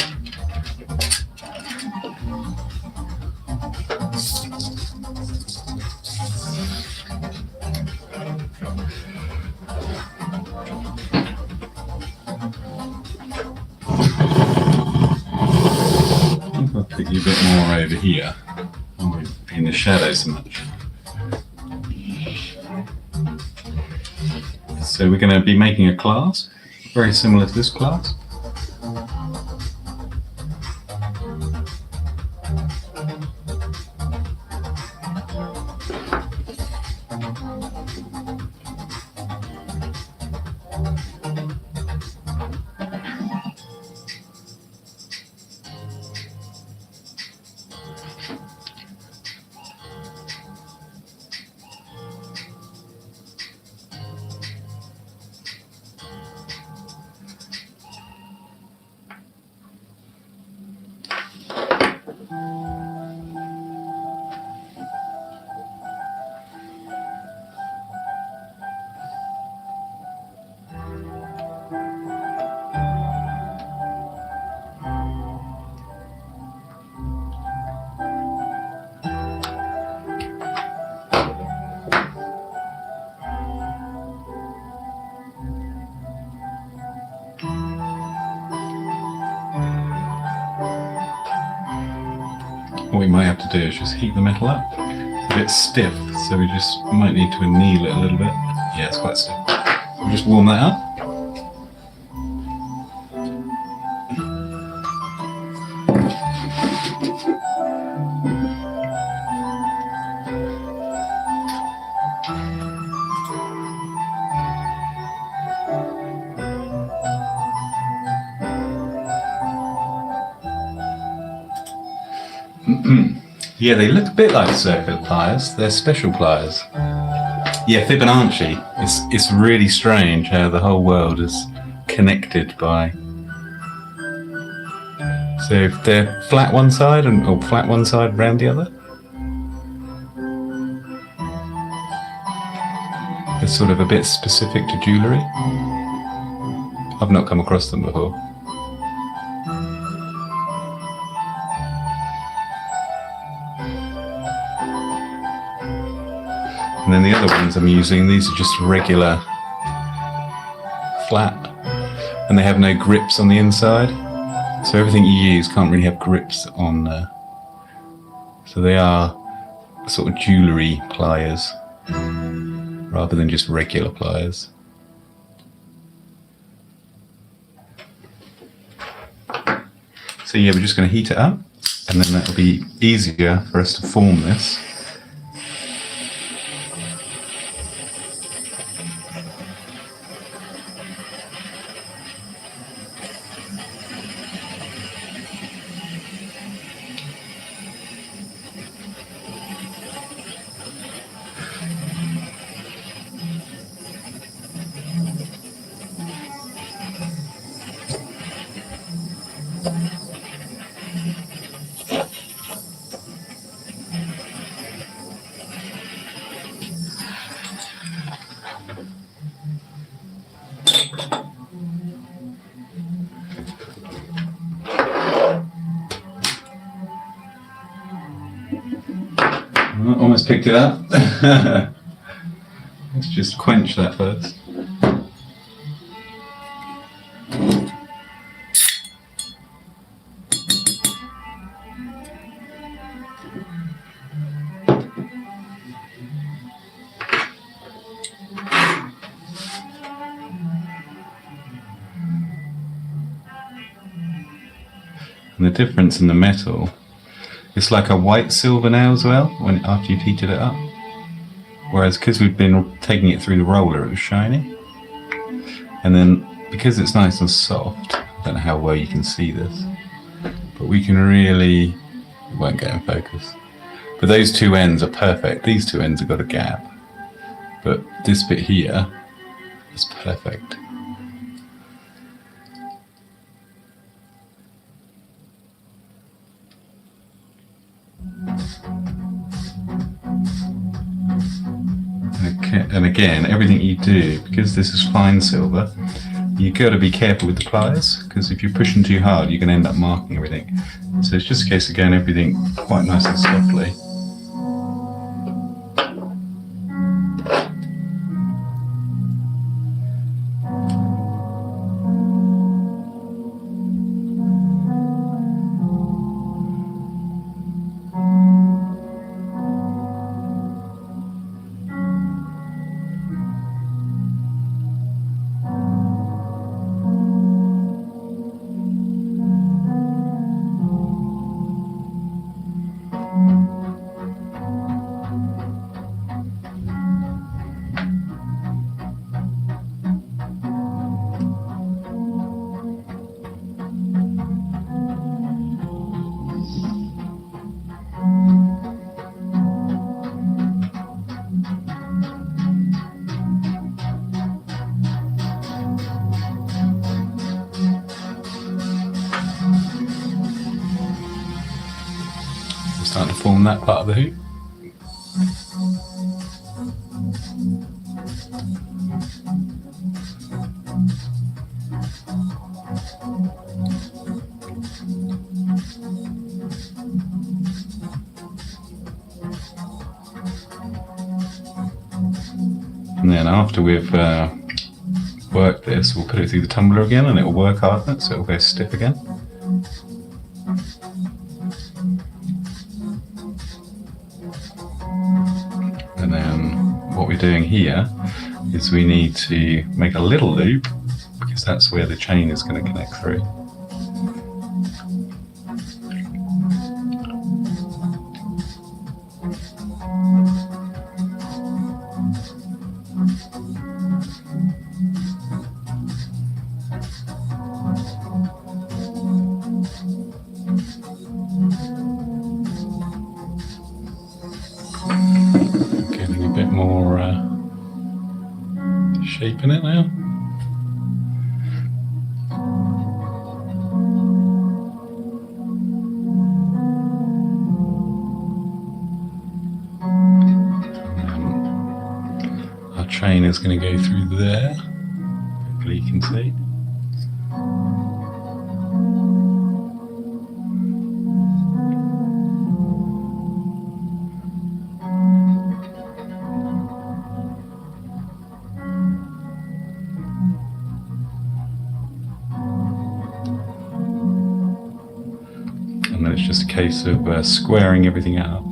think I'll put you a bit more over here. I won't be in the shadow so much. So we're going to be making a clasp, very similar to this clasp. What we might have to do is just heat the metal up. It's a bit stiff, so we just might need to anneal it a little bit. Yeah, it's quite stiff. We'll just warm that up. Yeah, they look a bit like circular pliers. They're special pliers. Yeah, Fibonacci. It's really strange how the whole world is connected by. So if they're flat one side or flat one side round the other, they're sort of a bit specific to jewellery. I've not come across them before. And then the other ones I'm using, these are just regular flat, and they have no grips on the inside. So everything you use can't really have grips on there. So they are sort of jewellery pliers rather than just regular pliers. So yeah, we're just going to heat it up, and then that'll be easier for us to form this. Almost picked it up. Let's just quench that first. And the difference in the metal, it's like a white silver now as well after you've heated it up. Whereas because we've been taking it through the roller, it was shiny. And then because it's nice and soft, I don't know how well you can see this, but we can really, it won't get in focus. But those two ends are perfect. These two ends have got a gap, but this bit here is perfect. And again, everything you do, because this is fine silver, you've got to be careful with the pliers, because if you're pushing too hard, you can end up marking everything. So it's just a case of getting everything quite nice and softly. Starting to form that part of the hoop. And then after we've worked this, we'll put it through the tumbler again, and it will work harder, so it will go stiff again. And then what we're doing here is we need to make a little loop, because that's where the chain is going to connect through. Getting a bit more shape in it now. Our chain is going to go through there. Hopefully you can see. And then it's just a case of squaring everything up.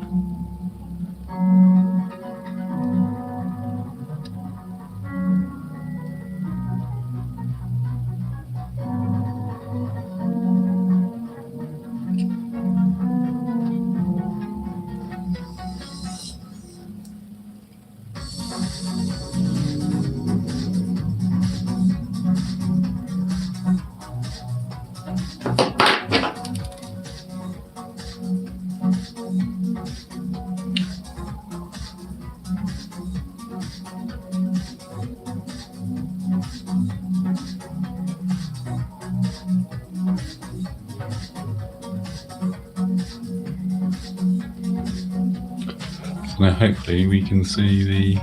So now hopefully we can see the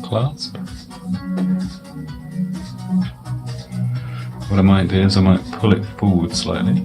clasp. What I might do is I might pull it forward slightly.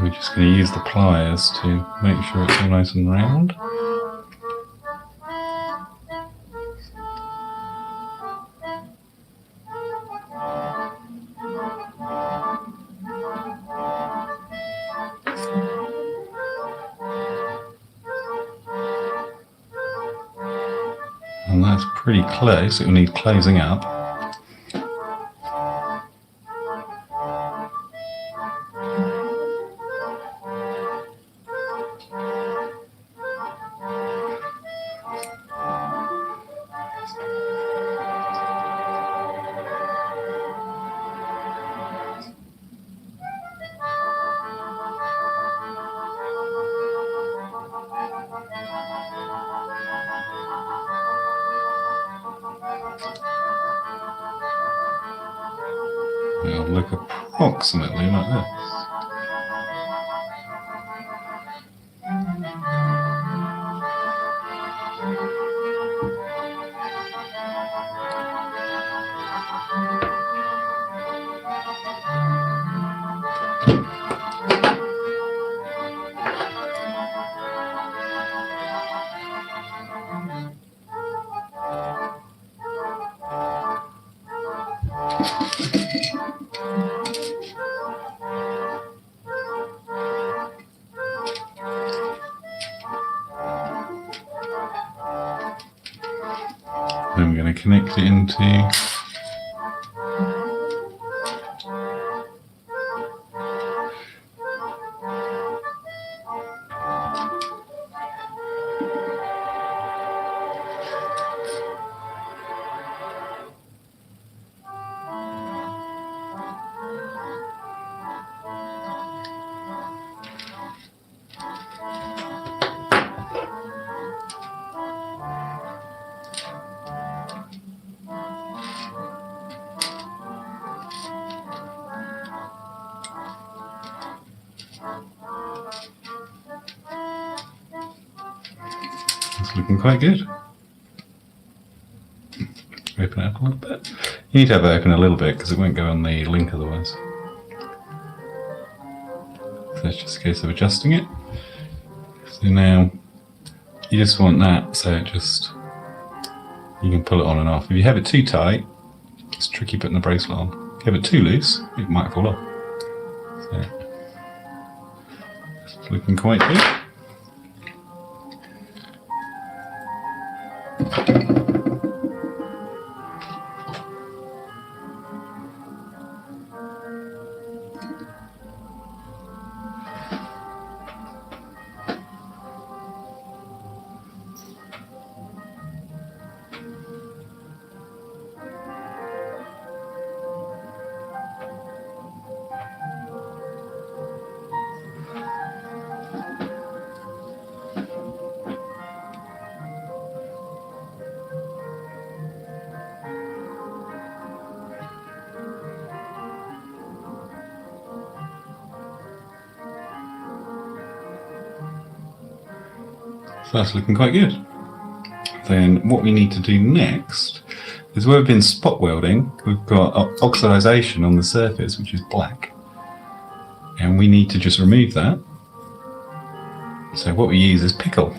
We're just going to use the pliers to make sure it's all nice and round. And that's pretty close, it will need closing up. It'll look approximately like this. Then we're going to connect it into it's looking quite good. open it up a little bit. You need to have it open a little bit because it won't go on the link otherwise. So it's just a case of adjusting it. So now you just want that so it just, you can pull it on and off. If you have it too tight, it's tricky putting the bracelet on. If you have it too loose, it might fall off. So it's looking quite good. So that's looking quite good. Then what we need to do next is where we've been spot welding, we've got oxidization on the surface, which is black. And we need to just remove that. So what we use is pickle.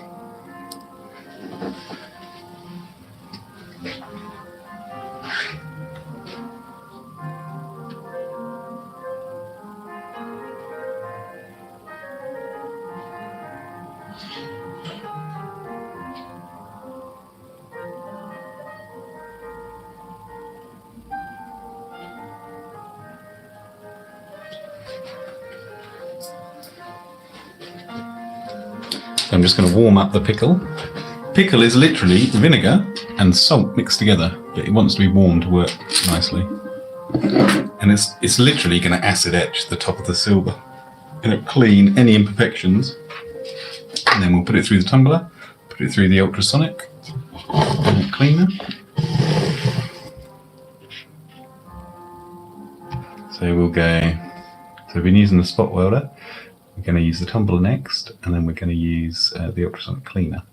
So I'm just going to warm up the pickle. Pickle is literally vinegar and salt mixed together, but it wants to be warm to work nicely. And it's literally going to acid etch the top of the silver. It'll clean any imperfections, and then we'll put it through the tumbler, put it through the ultrasonic cleaner. So we'll go, so we've been using the spot welder. We're going to use the tumbler next, and then we're going to use the ultrasonic cleaner.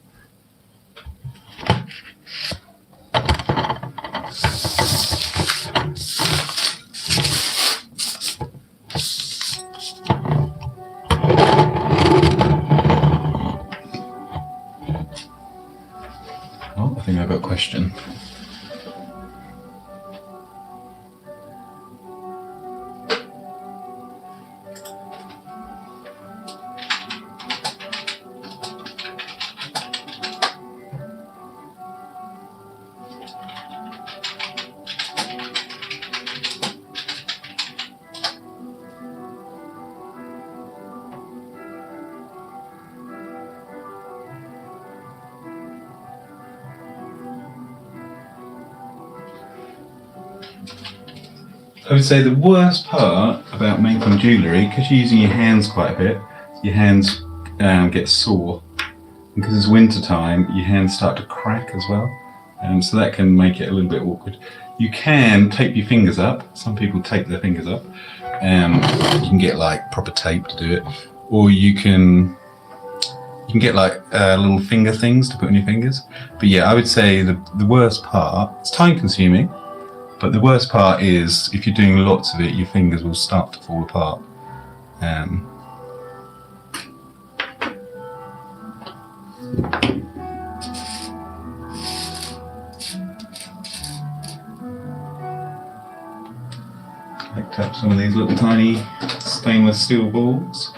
Oh, I think I've got a question. I would say the worst part about making jewellery, because you're using your hands quite a bit, your hands get sore. And because it's winter time, your hands start to crack as well. So that can make it a little bit awkward. You can tape your fingers up. Some people tape their fingers up. You can get like proper tape to do it. Or you can get like little finger things to put on your fingers. But yeah, I would say the worst part, it's time consuming. But the worst part is, if you're doing lots of it, your fingers will start to fall apart. Picked up some of these little tiny stainless steel balls.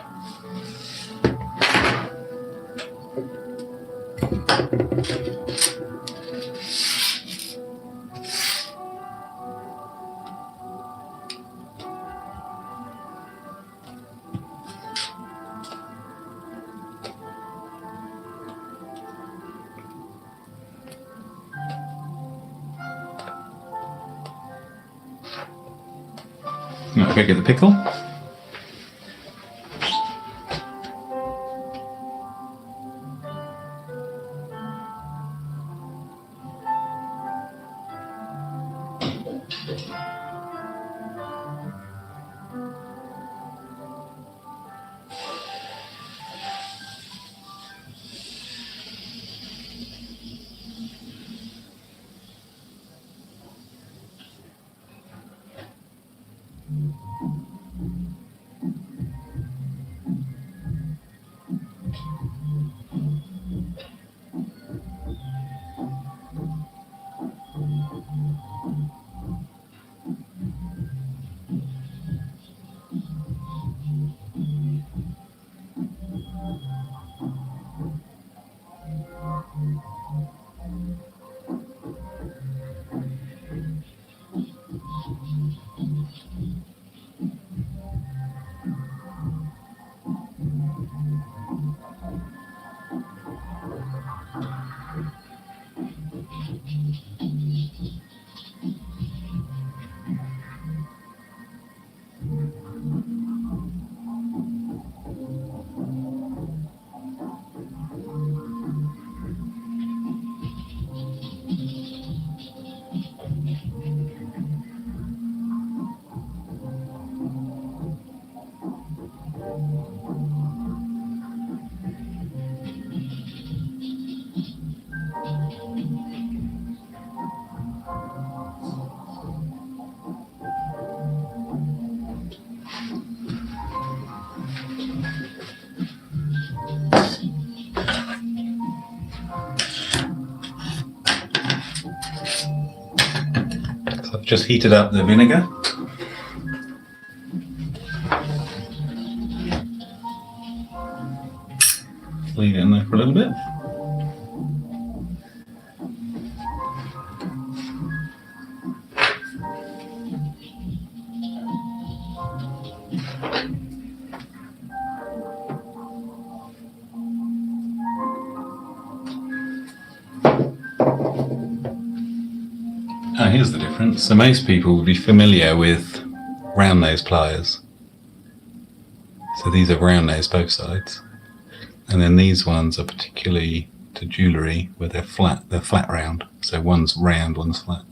Now go get the pickle. just heated up the vinegar. Leave it in there for a little bit. Here's the difference. So most people would be familiar with round nose pliers. So these are round nose both sides. And then these ones are particularly to jewellery where they're flat round. So one's round, one's flat.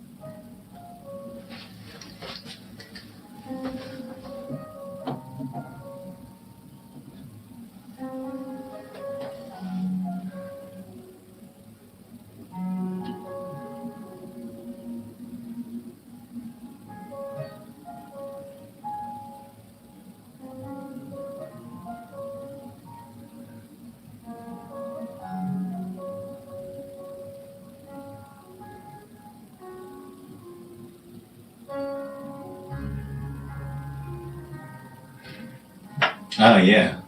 Ah, yeah.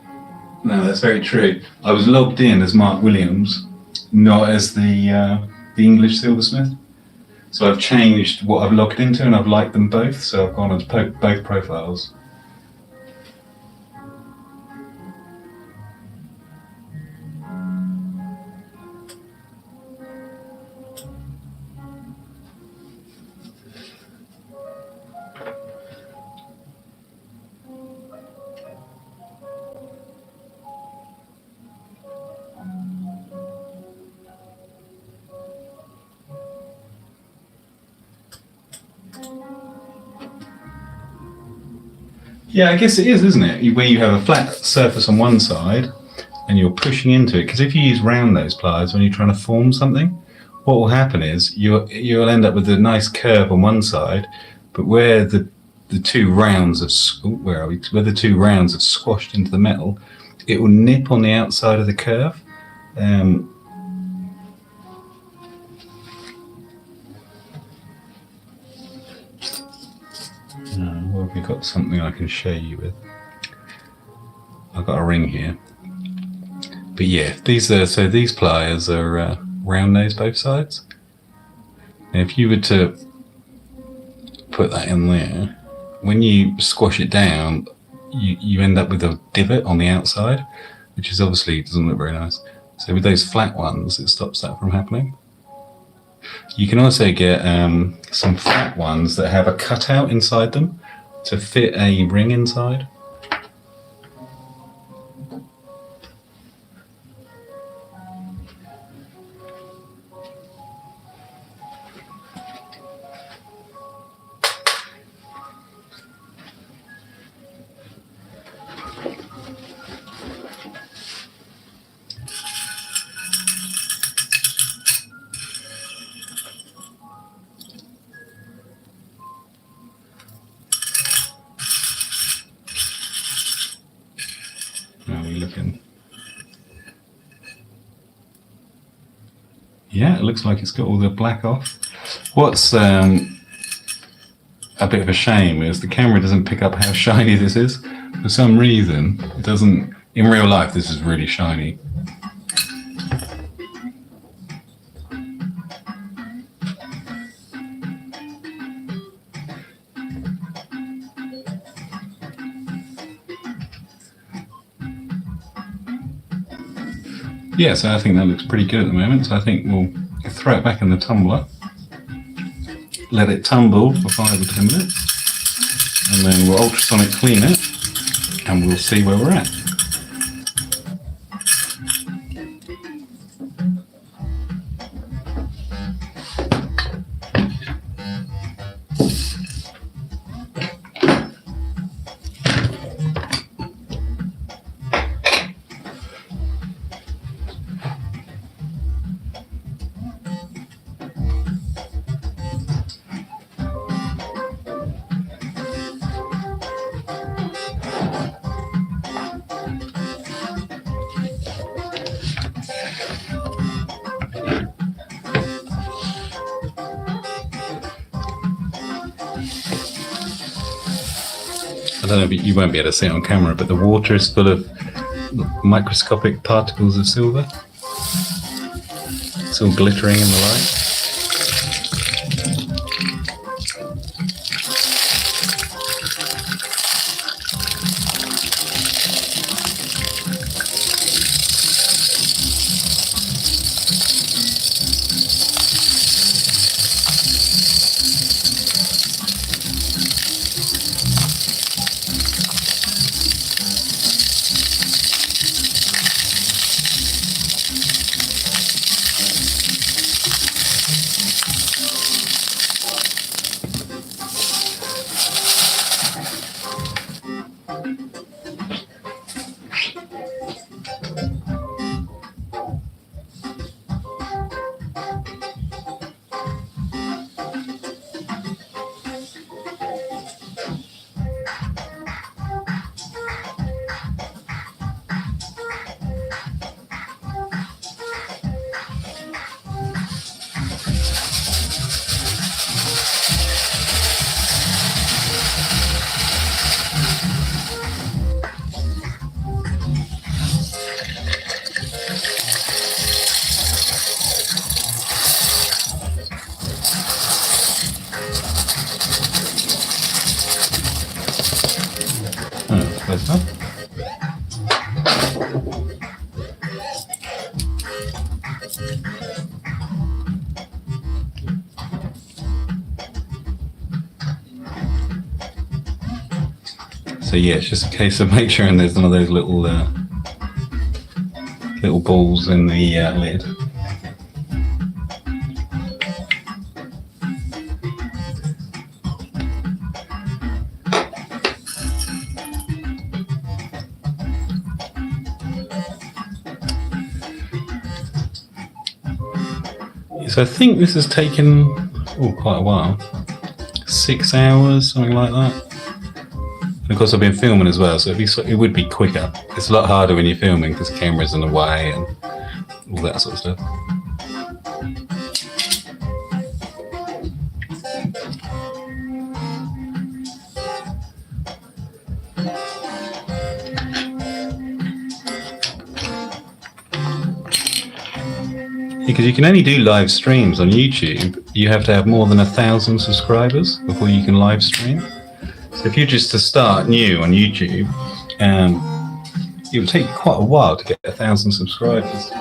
No, that's very true. I was logged in as Mark Williams, not as the English Silversmith. So I've changed what I've logged into, and I've liked them both. So I've gone onto both profiles. Yeah, I guess it is, isn't it? Where you have a flat surface on one side and you're pushing into it. Because if you use round nose pliers when you're trying to form something, what will happen is you'll end up with a nice curve on one side, but where the two rounds have squashed into the metal, it will nip on the outside of the curve. Well, have we got something I can show you with? I've got a ring here. But yeah, these pliers are round nose both sides. Now if you were to put that in there, when you squash it down, you end up with a divot on the outside, which is obviously doesn't look very nice. So with those flat ones, it stops that from happening. You can also get some flat ones that have a cutout inside them to fit a ring inside. How are we looking? Yeah, it looks like it's got all the black off. What's a bit of a shame is the camera doesn't pick up how shiny this is. For some reason, it doesn't. In real life, this is really shiny. Yeah, so I think that looks pretty good at the moment. So I think we'll throw it back in the tumbler, let it tumble for 5 or 10 minutes, and then we'll ultrasonic clean it, and we'll see where we're at. don't know if you won't be able to see it on camera, but the water is full of microscopic particles of silver. It's all glittering in the light. Close enough. So yeah, it's just a case of make sure there's none of those little little balls in the lid. So I think this has taken quite a while, 6 hours, something like that. And of course I've been filming as well, so it would be quicker. It's a lot harder when you're filming because the camera's in the way and all that sort of stuff. Because you can only do live streams on YouTube. You have to have more than 1,000 subscribers before you can live stream. So if you're just to start new on YouTube, it would take quite a while to get 1,000 subscribers.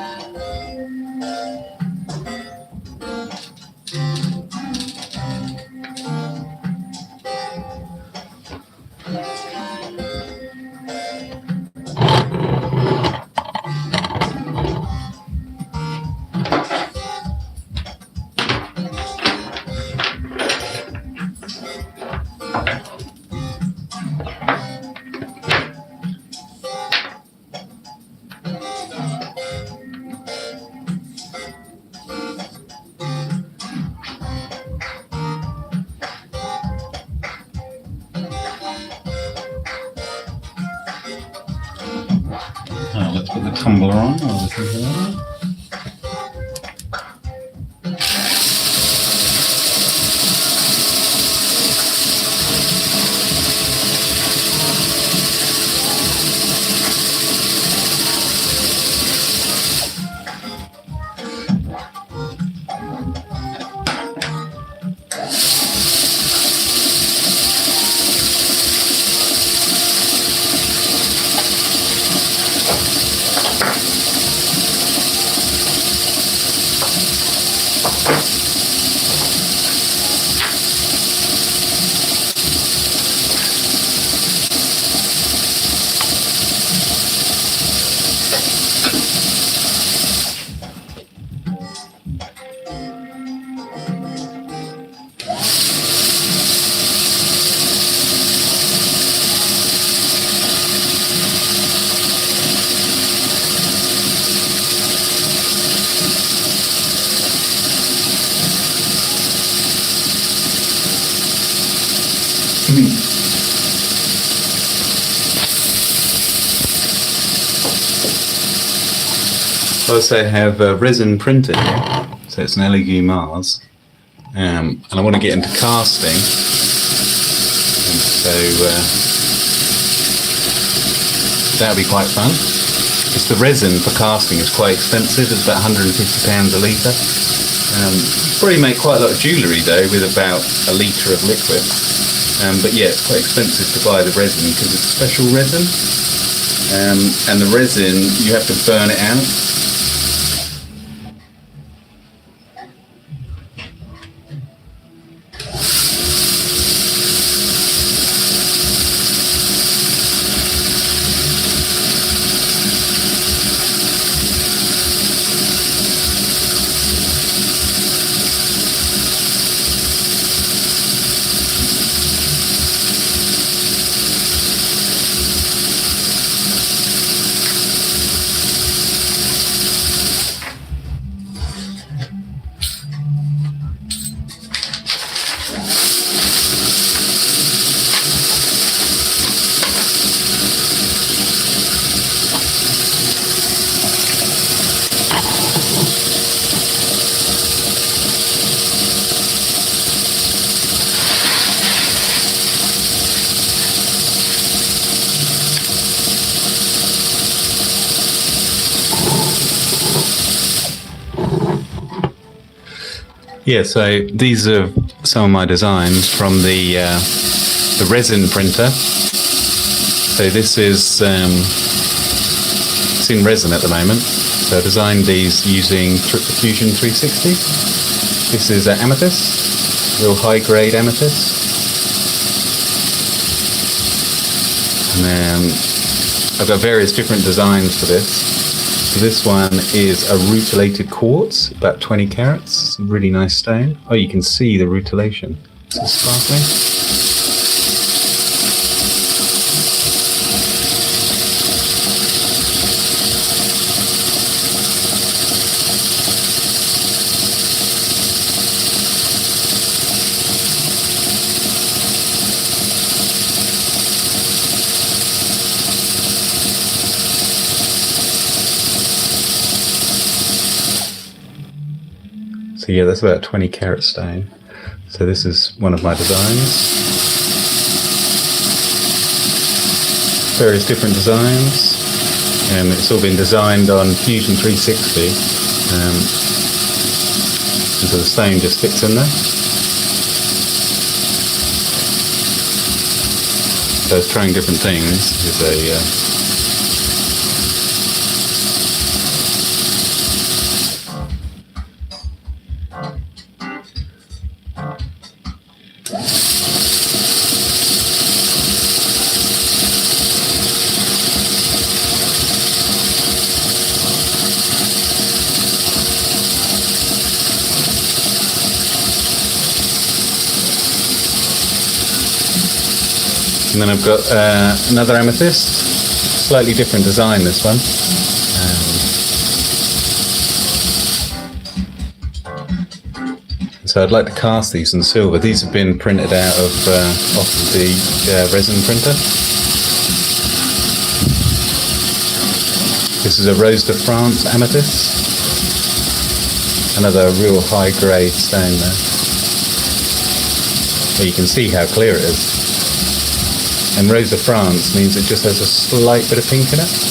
Let's put the tumbler on. I also have resin printed here, so it's an LED Mars, and I want to get into casting, and so that'll be quite fun. It's the resin for casting is quite expensive. It's about £150 a litre. Probably make quite a lot of jewellery though with about a litre of liquid. But yeah, it's quite expensive to buy the resin because it's special resin. And the resin, you have to burn it out. Yeah, so these are some of my designs from the resin printer. So this is it's in resin at the moment. So I designed these using Fusion 360. This is amethyst, real high grade amethyst. And then I've got various different designs for this. So this one is a rutilated quartz, about 20 carats, really nice stone. Oh, you can see the rutilation. It's sparkling. So yeah, that's about 20 carat stone. So this is one of my designs. Various different designs. And it's all been designed on Fusion 360. And so the stone just fits in there. So I was trying different things. There's a and then I've got another amethyst, slightly different design this one. So I'd like to cast these in silver. These have been printed out of off of the resin printer. This is a Rose de France amethyst. Another real high grade stone there. Well, you can see how clear it is. And Rose de France means it just has a slight bit of pink in it.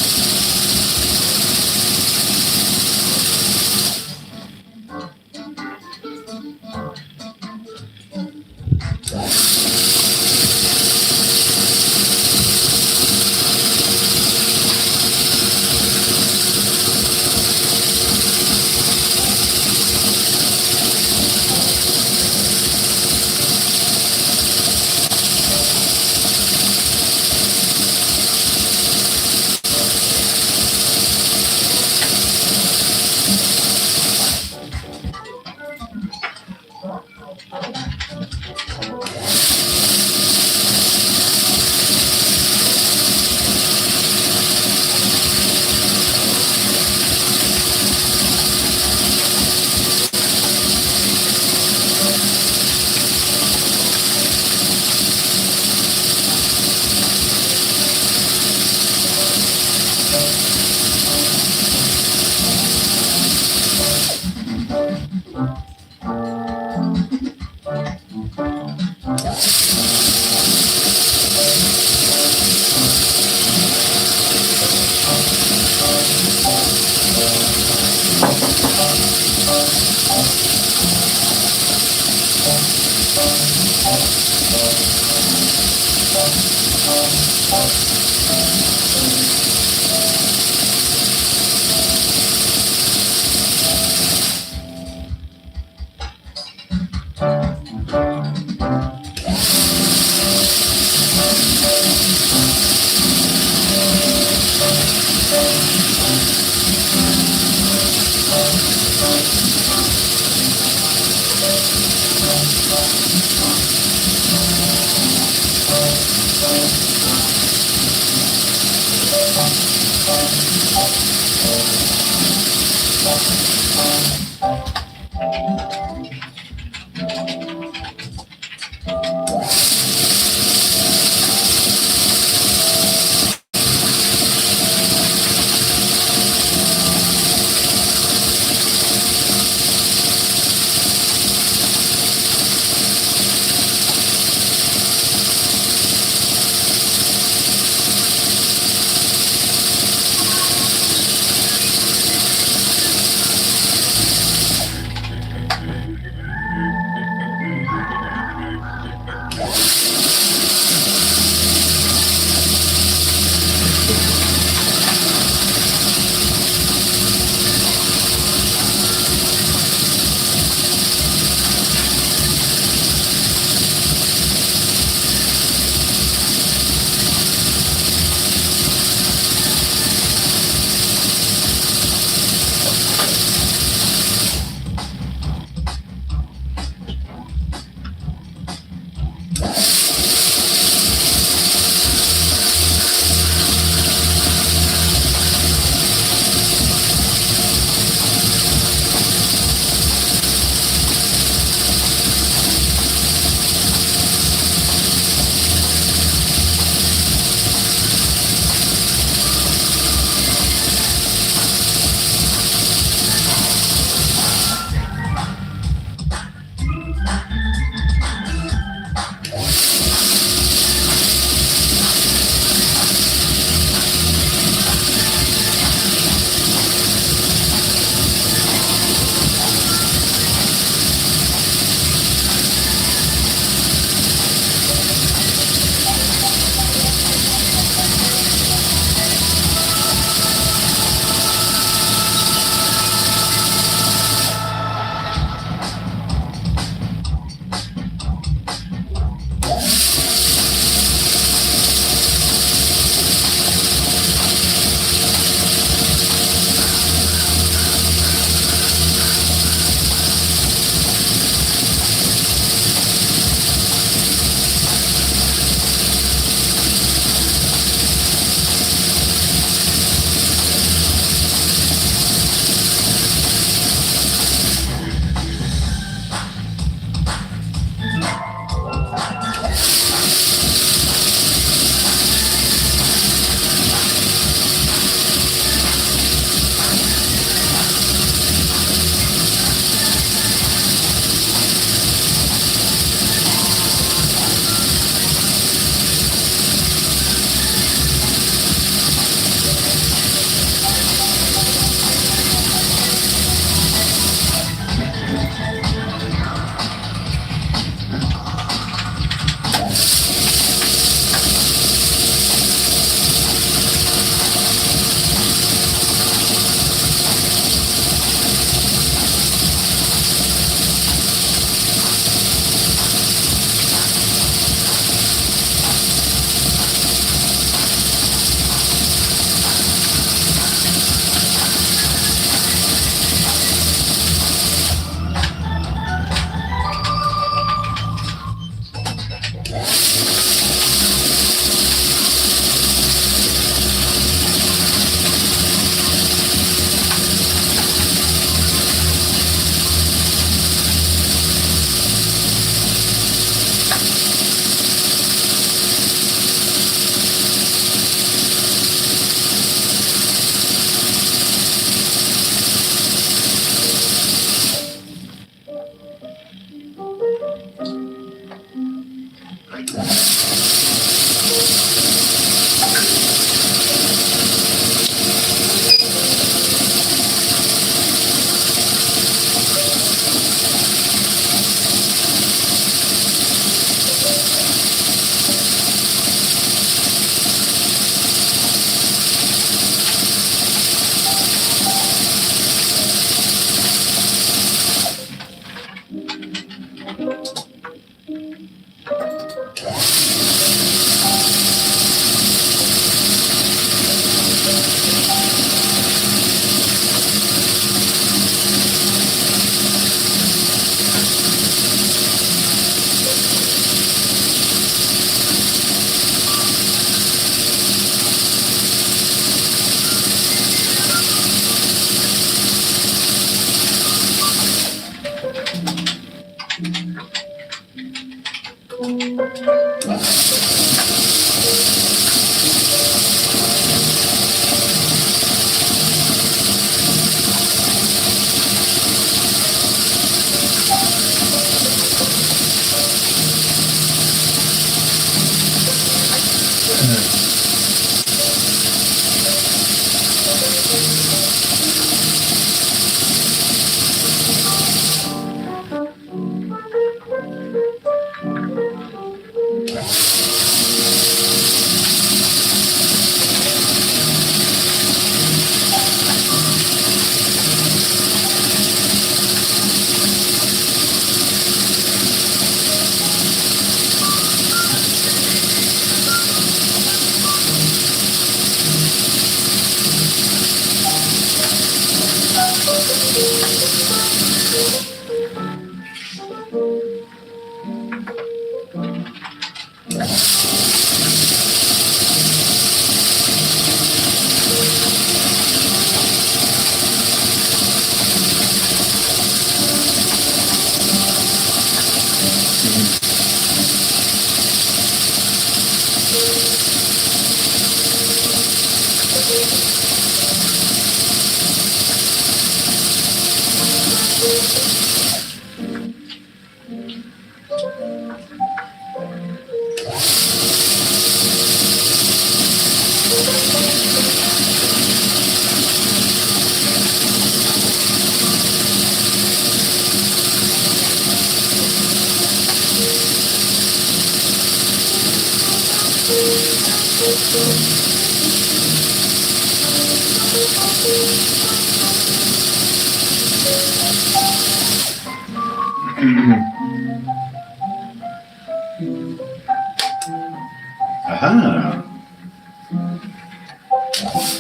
Aha!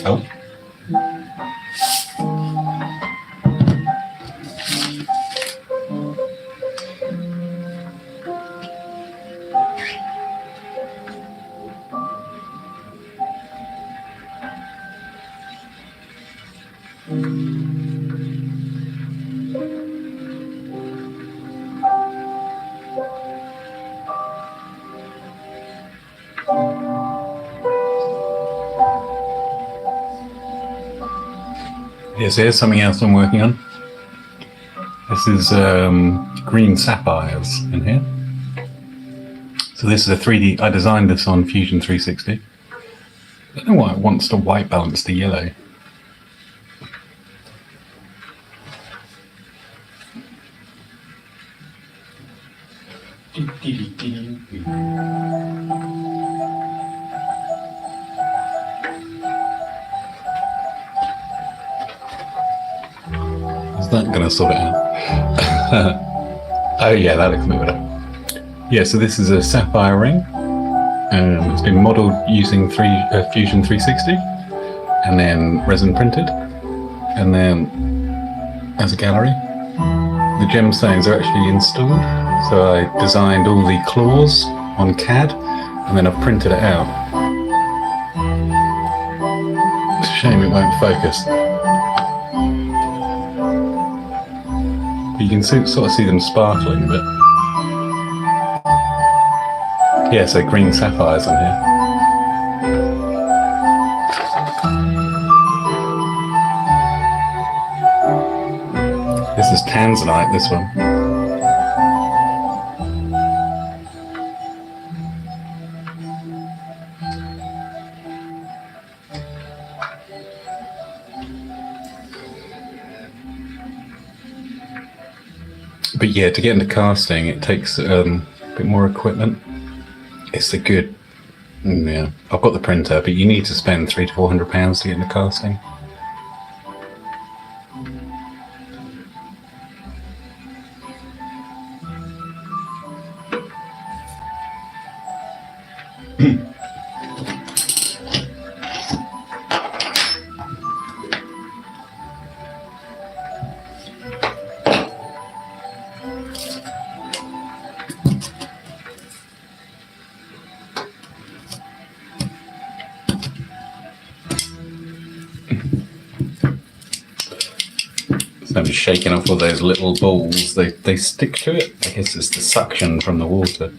Oh. Yes, here's something else I'm working on. This is green sapphires in here. So this is a 3D, I designed this on Fusion 360. I don't know why it wants to white balance the yellow. Is that going to sort it out? Oh yeah, that looks a bit better. Yeah, so this is a sapphire ring. It's been modelled using Fusion 360 and then resin printed. And then as a gallery, the gemstones are actually installed. So I designed all the claws on CAD and then I've printed it out. It's a shame it won't focus. You can sort of see them sparkling a bit. Yeah, so green sapphires on here. This is tanzanite, this one. But yeah, to get into casting, it takes a bit more equipment. It's a good, yeah. I've got the printer, but you need to spend £300 to £400 to get into casting. So I'm shaking off all those little balls. They stick to it. I guess it's the suction from the water.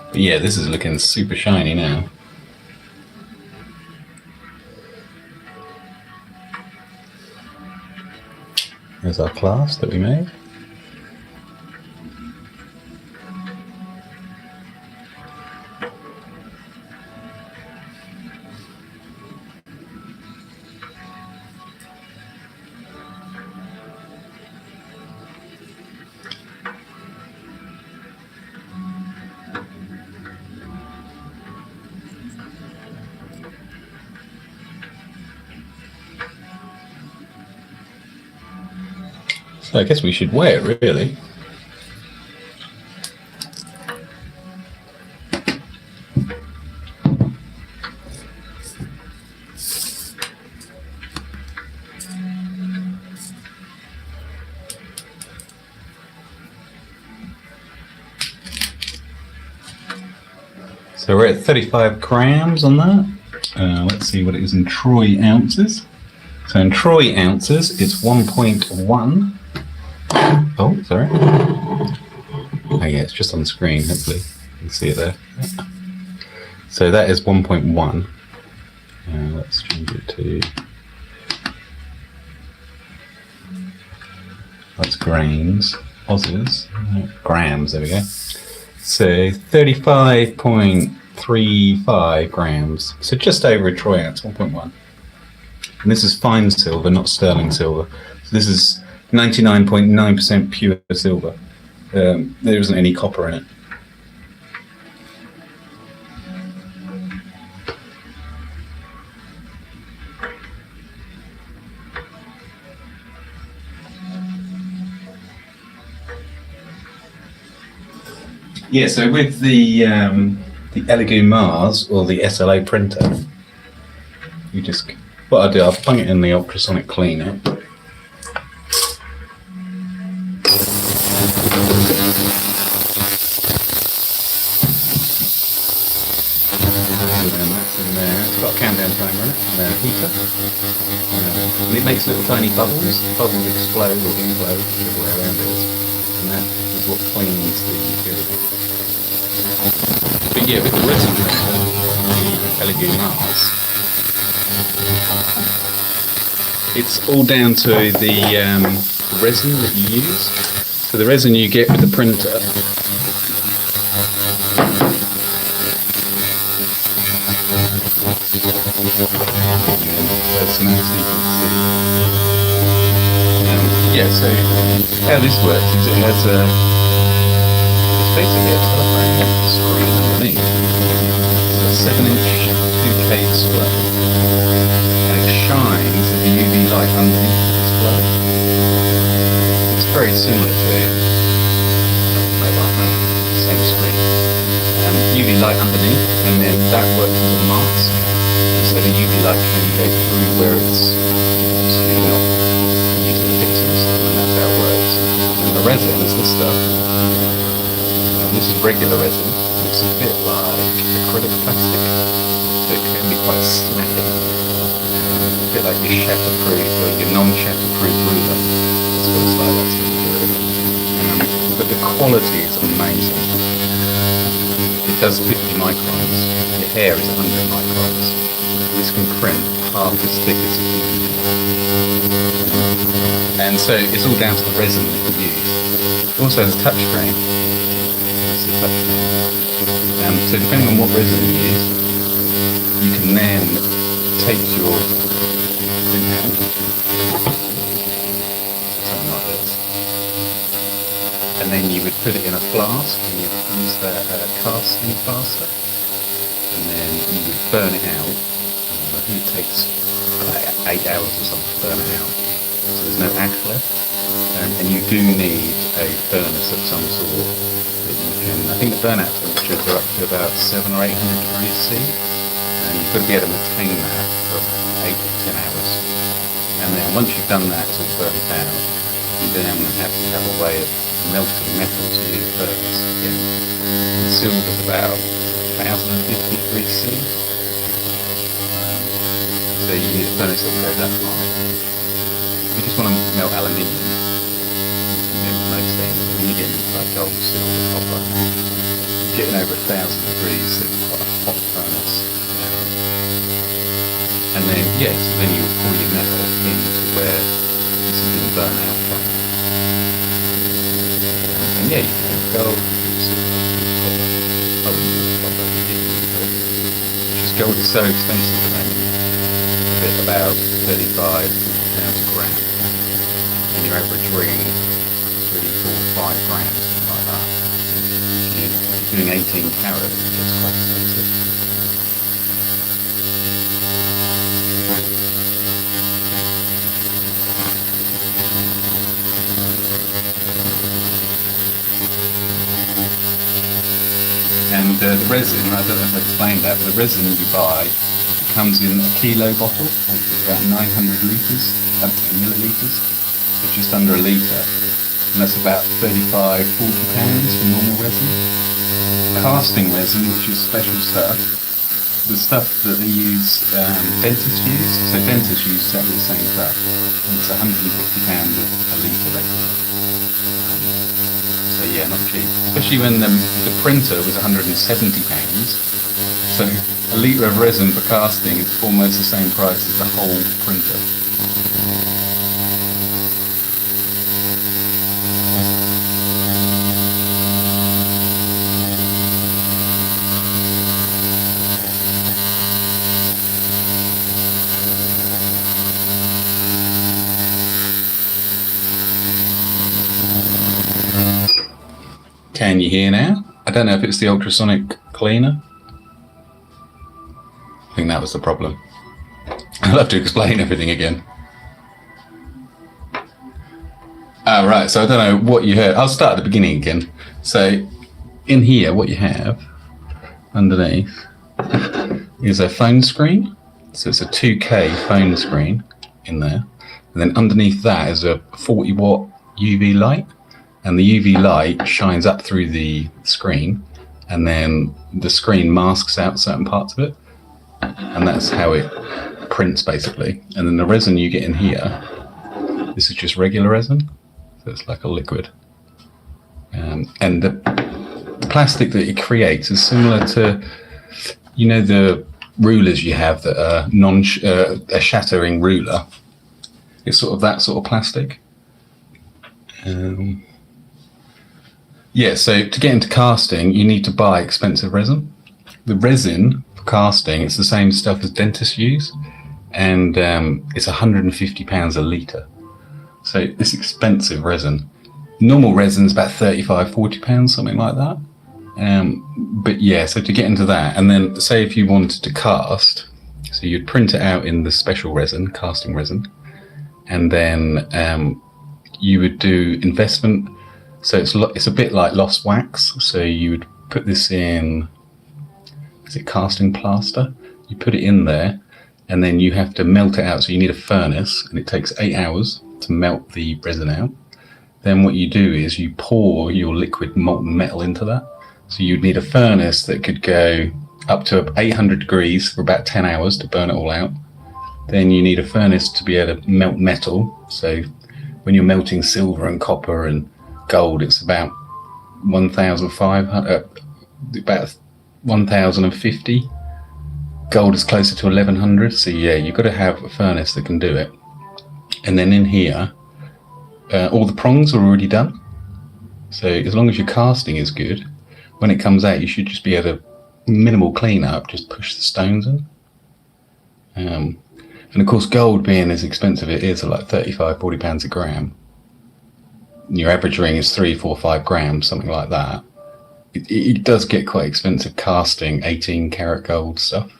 But yeah, this is looking super shiny now. There's our clasp that we made. So I guess we should weigh it, really. So we're at 35 grams on that. Let's see what it is in Troy ounces. So in Troy ounces, it's 1.1. Oh, sorry. Oh yeah, it's just on the screen, hopefully. You can see it there. So that is 1.1. Let's change it to... That's grains. Aussies. Grams, there we go. So 35.35 grams. So just over a troy ounce, 1.1. And this is fine silver, not sterling silver. So this is 99.9% pure silver. There isn't any copper in it. Yeah, so with the Elegoo Mars or the SLA printer, you just, what I'll do, I'll bung it in the ultrasonic cleaner. And that's in there. It's got a countdown timer on it, and a heater. And it makes little tiny bubbles. Bubbles explode or implode, whichever way around it is. And that is what cleans the material. But yeah, with the resin printer, the Elegoo Mars, it's all down to the resin that you use. So the resin you get with the printer yeah, so how this works is it has it's basically a telephone screen underneath. It's a 7-inch 2K display, and it shines as a UV light underneath the display. It's very similar to mobile phone, same screen. UV light underneath, and then that works as a mask. So the UV light can go through where it's obviously not using the pixels, and that's how it works. And the resin is this stuff. This is regular resin. It's a bit like acrylic plastic, so it can be quite snappy. A bit like your chef-approved or your non-chef-approved ruler. That's what it's like. That's the material. But the quality is amazing. It does 50 microns. Your hair is 100 microns. This can print half as thick as it can. And so it's all down to the resin that you use. It also has a touchscreen. It's a touchscreen. So depending on what resin you use, you can then take your print out. Something like this. And then you would put it in a flask and you'd use that casting faster. And then you would burn it out. I think it takes about 8 hours or something to burn it out, so there's no ash left, and you do need a furnace of some sort that you can, I think the burnout temperatures are up to about 700 or 800 degrees C, and you've got to be able to maintain that for 8 or 10 hours. And then once you've done that, it's all burnt out, you then have to have a way of melting metal to use furnace again. And silver's about 1050 degrees C, so you need a furnace that will go that far. If you just want to melt aluminium, most things, when you get into like gold, silver, copper, getting over 1000 degrees, so it's quite a hot furnace. And then, yeah, so then you would pour your metal into where this has been burnt out from. And yeah, you can do gold, you can do silver, you can do copper. I wouldn't use copper, you can do gold. It's just gold is so expensive at the moment. It's about 35 pounds a gram. And your average ring, 3, 4, 5 grams, something like that. If you're doing 18 carat, it's quite expensive. And the resin, I don't know if I explained that, but the resin you buy, it comes in a kilo bottle, which is about 900 litres, millilitres, so just under a litre. And that's about 35, 40 pounds for normal resin. Casting resin, which is special stuff, the stuff that they use, dentists use, so dentists use exactly the same stuff, and it's £150 a litre resin. So yeah, not cheap. Especially when the printer was £170. So a litre of resin for casting is almost the same price as the whole printer. Can you hear now? I don't know if it's the ultrasonic cleaner. I think that was the problem. I'll have to explain everything again. Right, so I don't know what you heard. I'll start at the beginning again. So in here, what you have underneath is a phone screen. So it's a 2K phone screen in there. And then underneath that is a 40 watt UV light. And the UV light shines up through the screen, and then the screen masks out certain parts of it, and that's how it prints basically. And then the resin you get in here, this is just regular resin, so it's like a liquid. And the plastic that it creates is similar to, you know, the rulers you have that are a shattering ruler. It's sort of that sort of plastic. Yeah, so to get into casting, you need to buy expensive resin. The resin for casting, it's the same stuff as dentists use, and it's £150 a litre. So it's expensive resin. Normal resin's about £35, £40, something like that. But yeah, so to get into that, and then say if you wanted to cast, so you'd print it out in the special resin, casting resin, and then you would do investment. So it's a bit like lost wax. So you would put this in, is it casting plaster? You put it in there, and then you have to melt it out. So you need a furnace, and it takes 8 hours to melt the resin out. Then what you do is you pour your liquid molten metal into that. So you'd need a furnace that could go up to 800 degrees for about 10 hours to burn it all out. Then you need a furnace to be able to melt metal. So when you're melting silver and copper and gold, it's about 1,500, about 1,050. Gold is closer to 1,100. So yeah, you've got to have a furnace that can do it. And then in here, all the prongs are already done. So as long as your casting is good, when it comes out, you should just be able to minimal cleanup, just push the stones in. And of course, gold being as expensive it is, like 35, 40 pounds a gram. Your average ring is 3, 4, 5 grams, something like that. It does get quite expensive casting 18 karat gold stuff.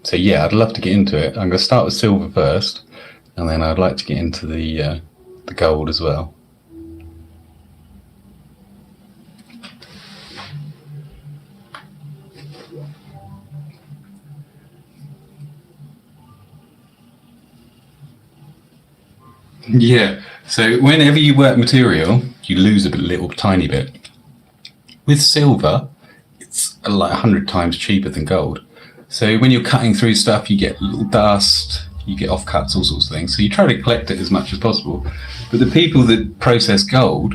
So yeah, I'd love to get into it. I'm going to start with silver first, and then I'd like to get into the gold as well. Yeah. So whenever you work material, you lose a little tiny bit. With silver, it's like 100 times cheaper than gold. So when you're cutting through stuff, you get little dust, you get offcuts, all sorts of things. So you try to collect it as much as possible. But the people that process gold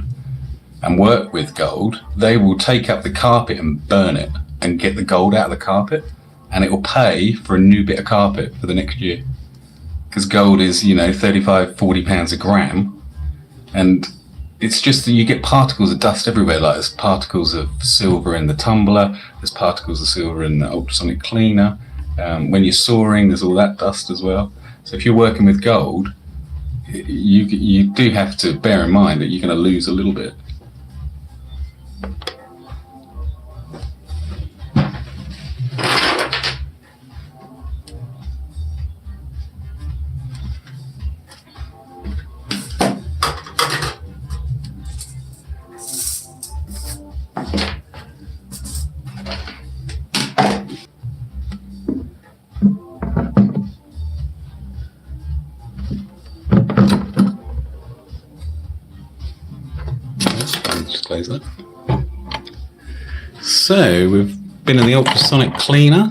and work with gold, they will take up the carpet and burn it and get the gold out of the carpet, and it will pay for a new bit of carpet for the next year. Because gold is, 35, 40 pounds a gram, and it's just that you get particles of dust everywhere. Like there's particles of silver in the tumbler, there's particles of silver in the ultrasonic cleaner. When you're sawing, there's all that dust as well. So if you're working with gold, you do have to bear in mind that you're going to lose a little bit. Just close that. So we've been in the ultrasonic cleaner,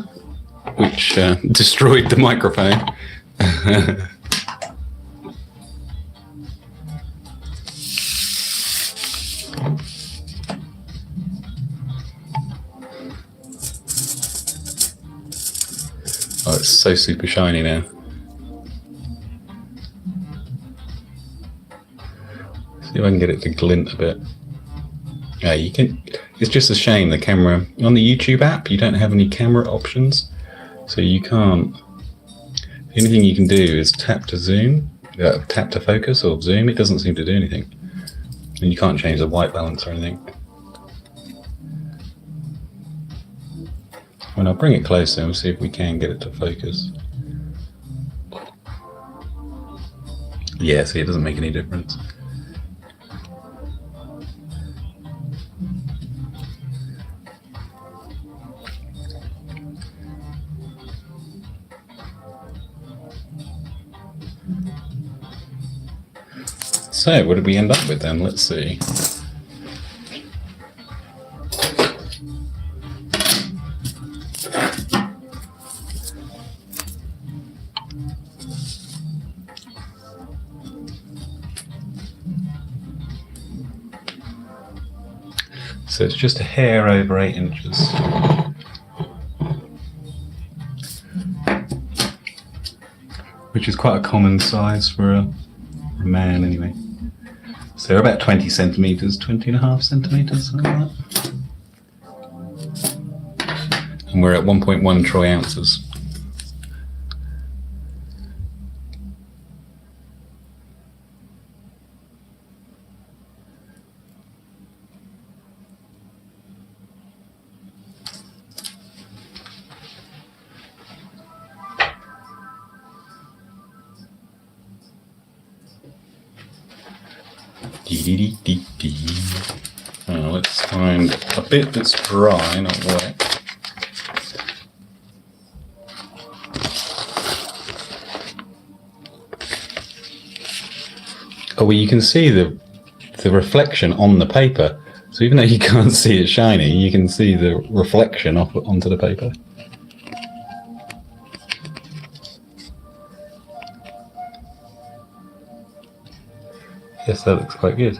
which destroyed the microphone. Oh, it's so super shiny now. See if I can get it to glint a bit. Yeah, you can. It's just a shame the camera on the YouTube app. You don't have any camera options, so you can't. The only thing you can do is tap to zoom, tap to focus, or zoom. It doesn't seem to do anything, and you can't change the white balance or anything. When I'll bring it closer, we'll see if we can get it to focus. Yeah, see, it doesn't make any difference. So, what did we end up with then? Let's see. So it's just a hair over 8 inches. Which is quite a common size for a man anyway. So about 20 centimetres, 20.5 centimetres, something like that. And we're at 1.1 troy ounces. Let's find a bit that's dry, not wet. Oh, well, you can see the reflection on the paper. So even though you can't see it shiny, you can see the reflection off onto the paper. Yes, that looks quite good.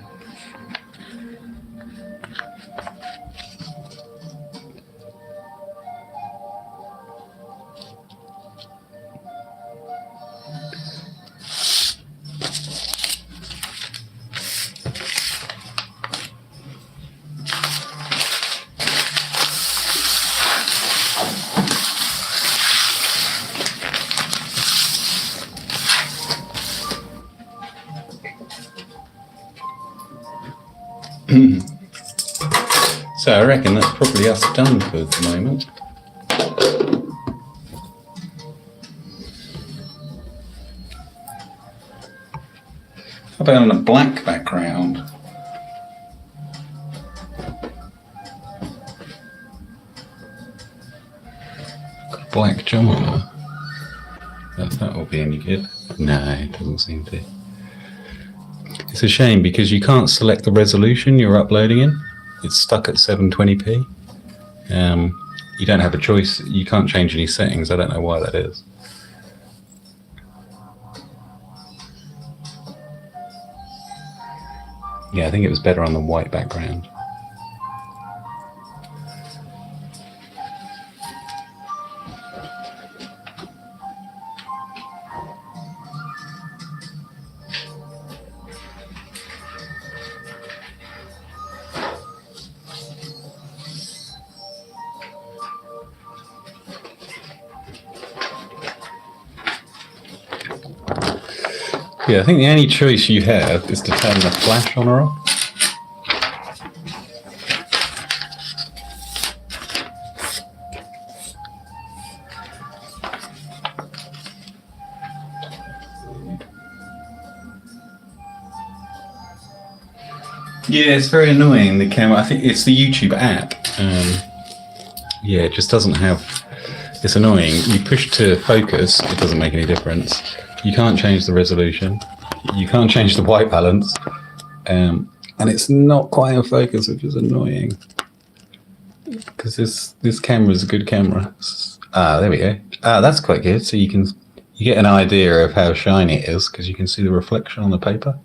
So I reckon that's probably us done for the moment. How about on a black background? Got a black jumper. That will be any good. No, it doesn't seem to. It's a shame because you can't select the resolution you're uploading in. It's stuck at 720p. You don't have a choice. You can't change any settings. I don't know why that is. Yeah, I think it was better on the white background. Yeah, I think the only choice you have is to turn the flash on or off. Yeah, it's very annoying, the camera. I think it's the YouTube app. Yeah, it just doesn't have... It's annoying. You push to focus, it doesn't make any difference. You can't change the resolution. You can't change the white balance. And it's not quite in focus, which is annoying. Because this camera is a good camera. Ah, there we go. Ah, that's quite good. So you get an idea of how shiny it is because you can see the reflection on the paper.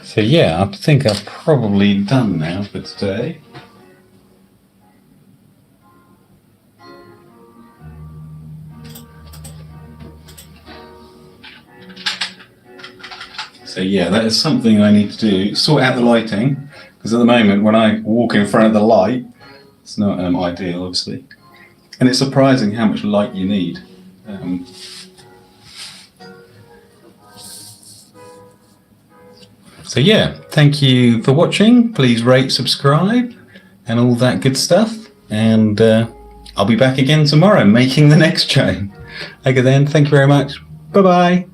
So yeah, I think I'm probably done now for today. So yeah, that is something I need to do, sort out the lighting, because at the moment when I walk in front of the light, it's not ideal obviously. And it's surprising how much light you need. So yeah, thank you for watching. Please rate, subscribe, and all that good stuff. And I'll be back again tomorrow making the next chain. Okay then, thank you very much. Bye-bye.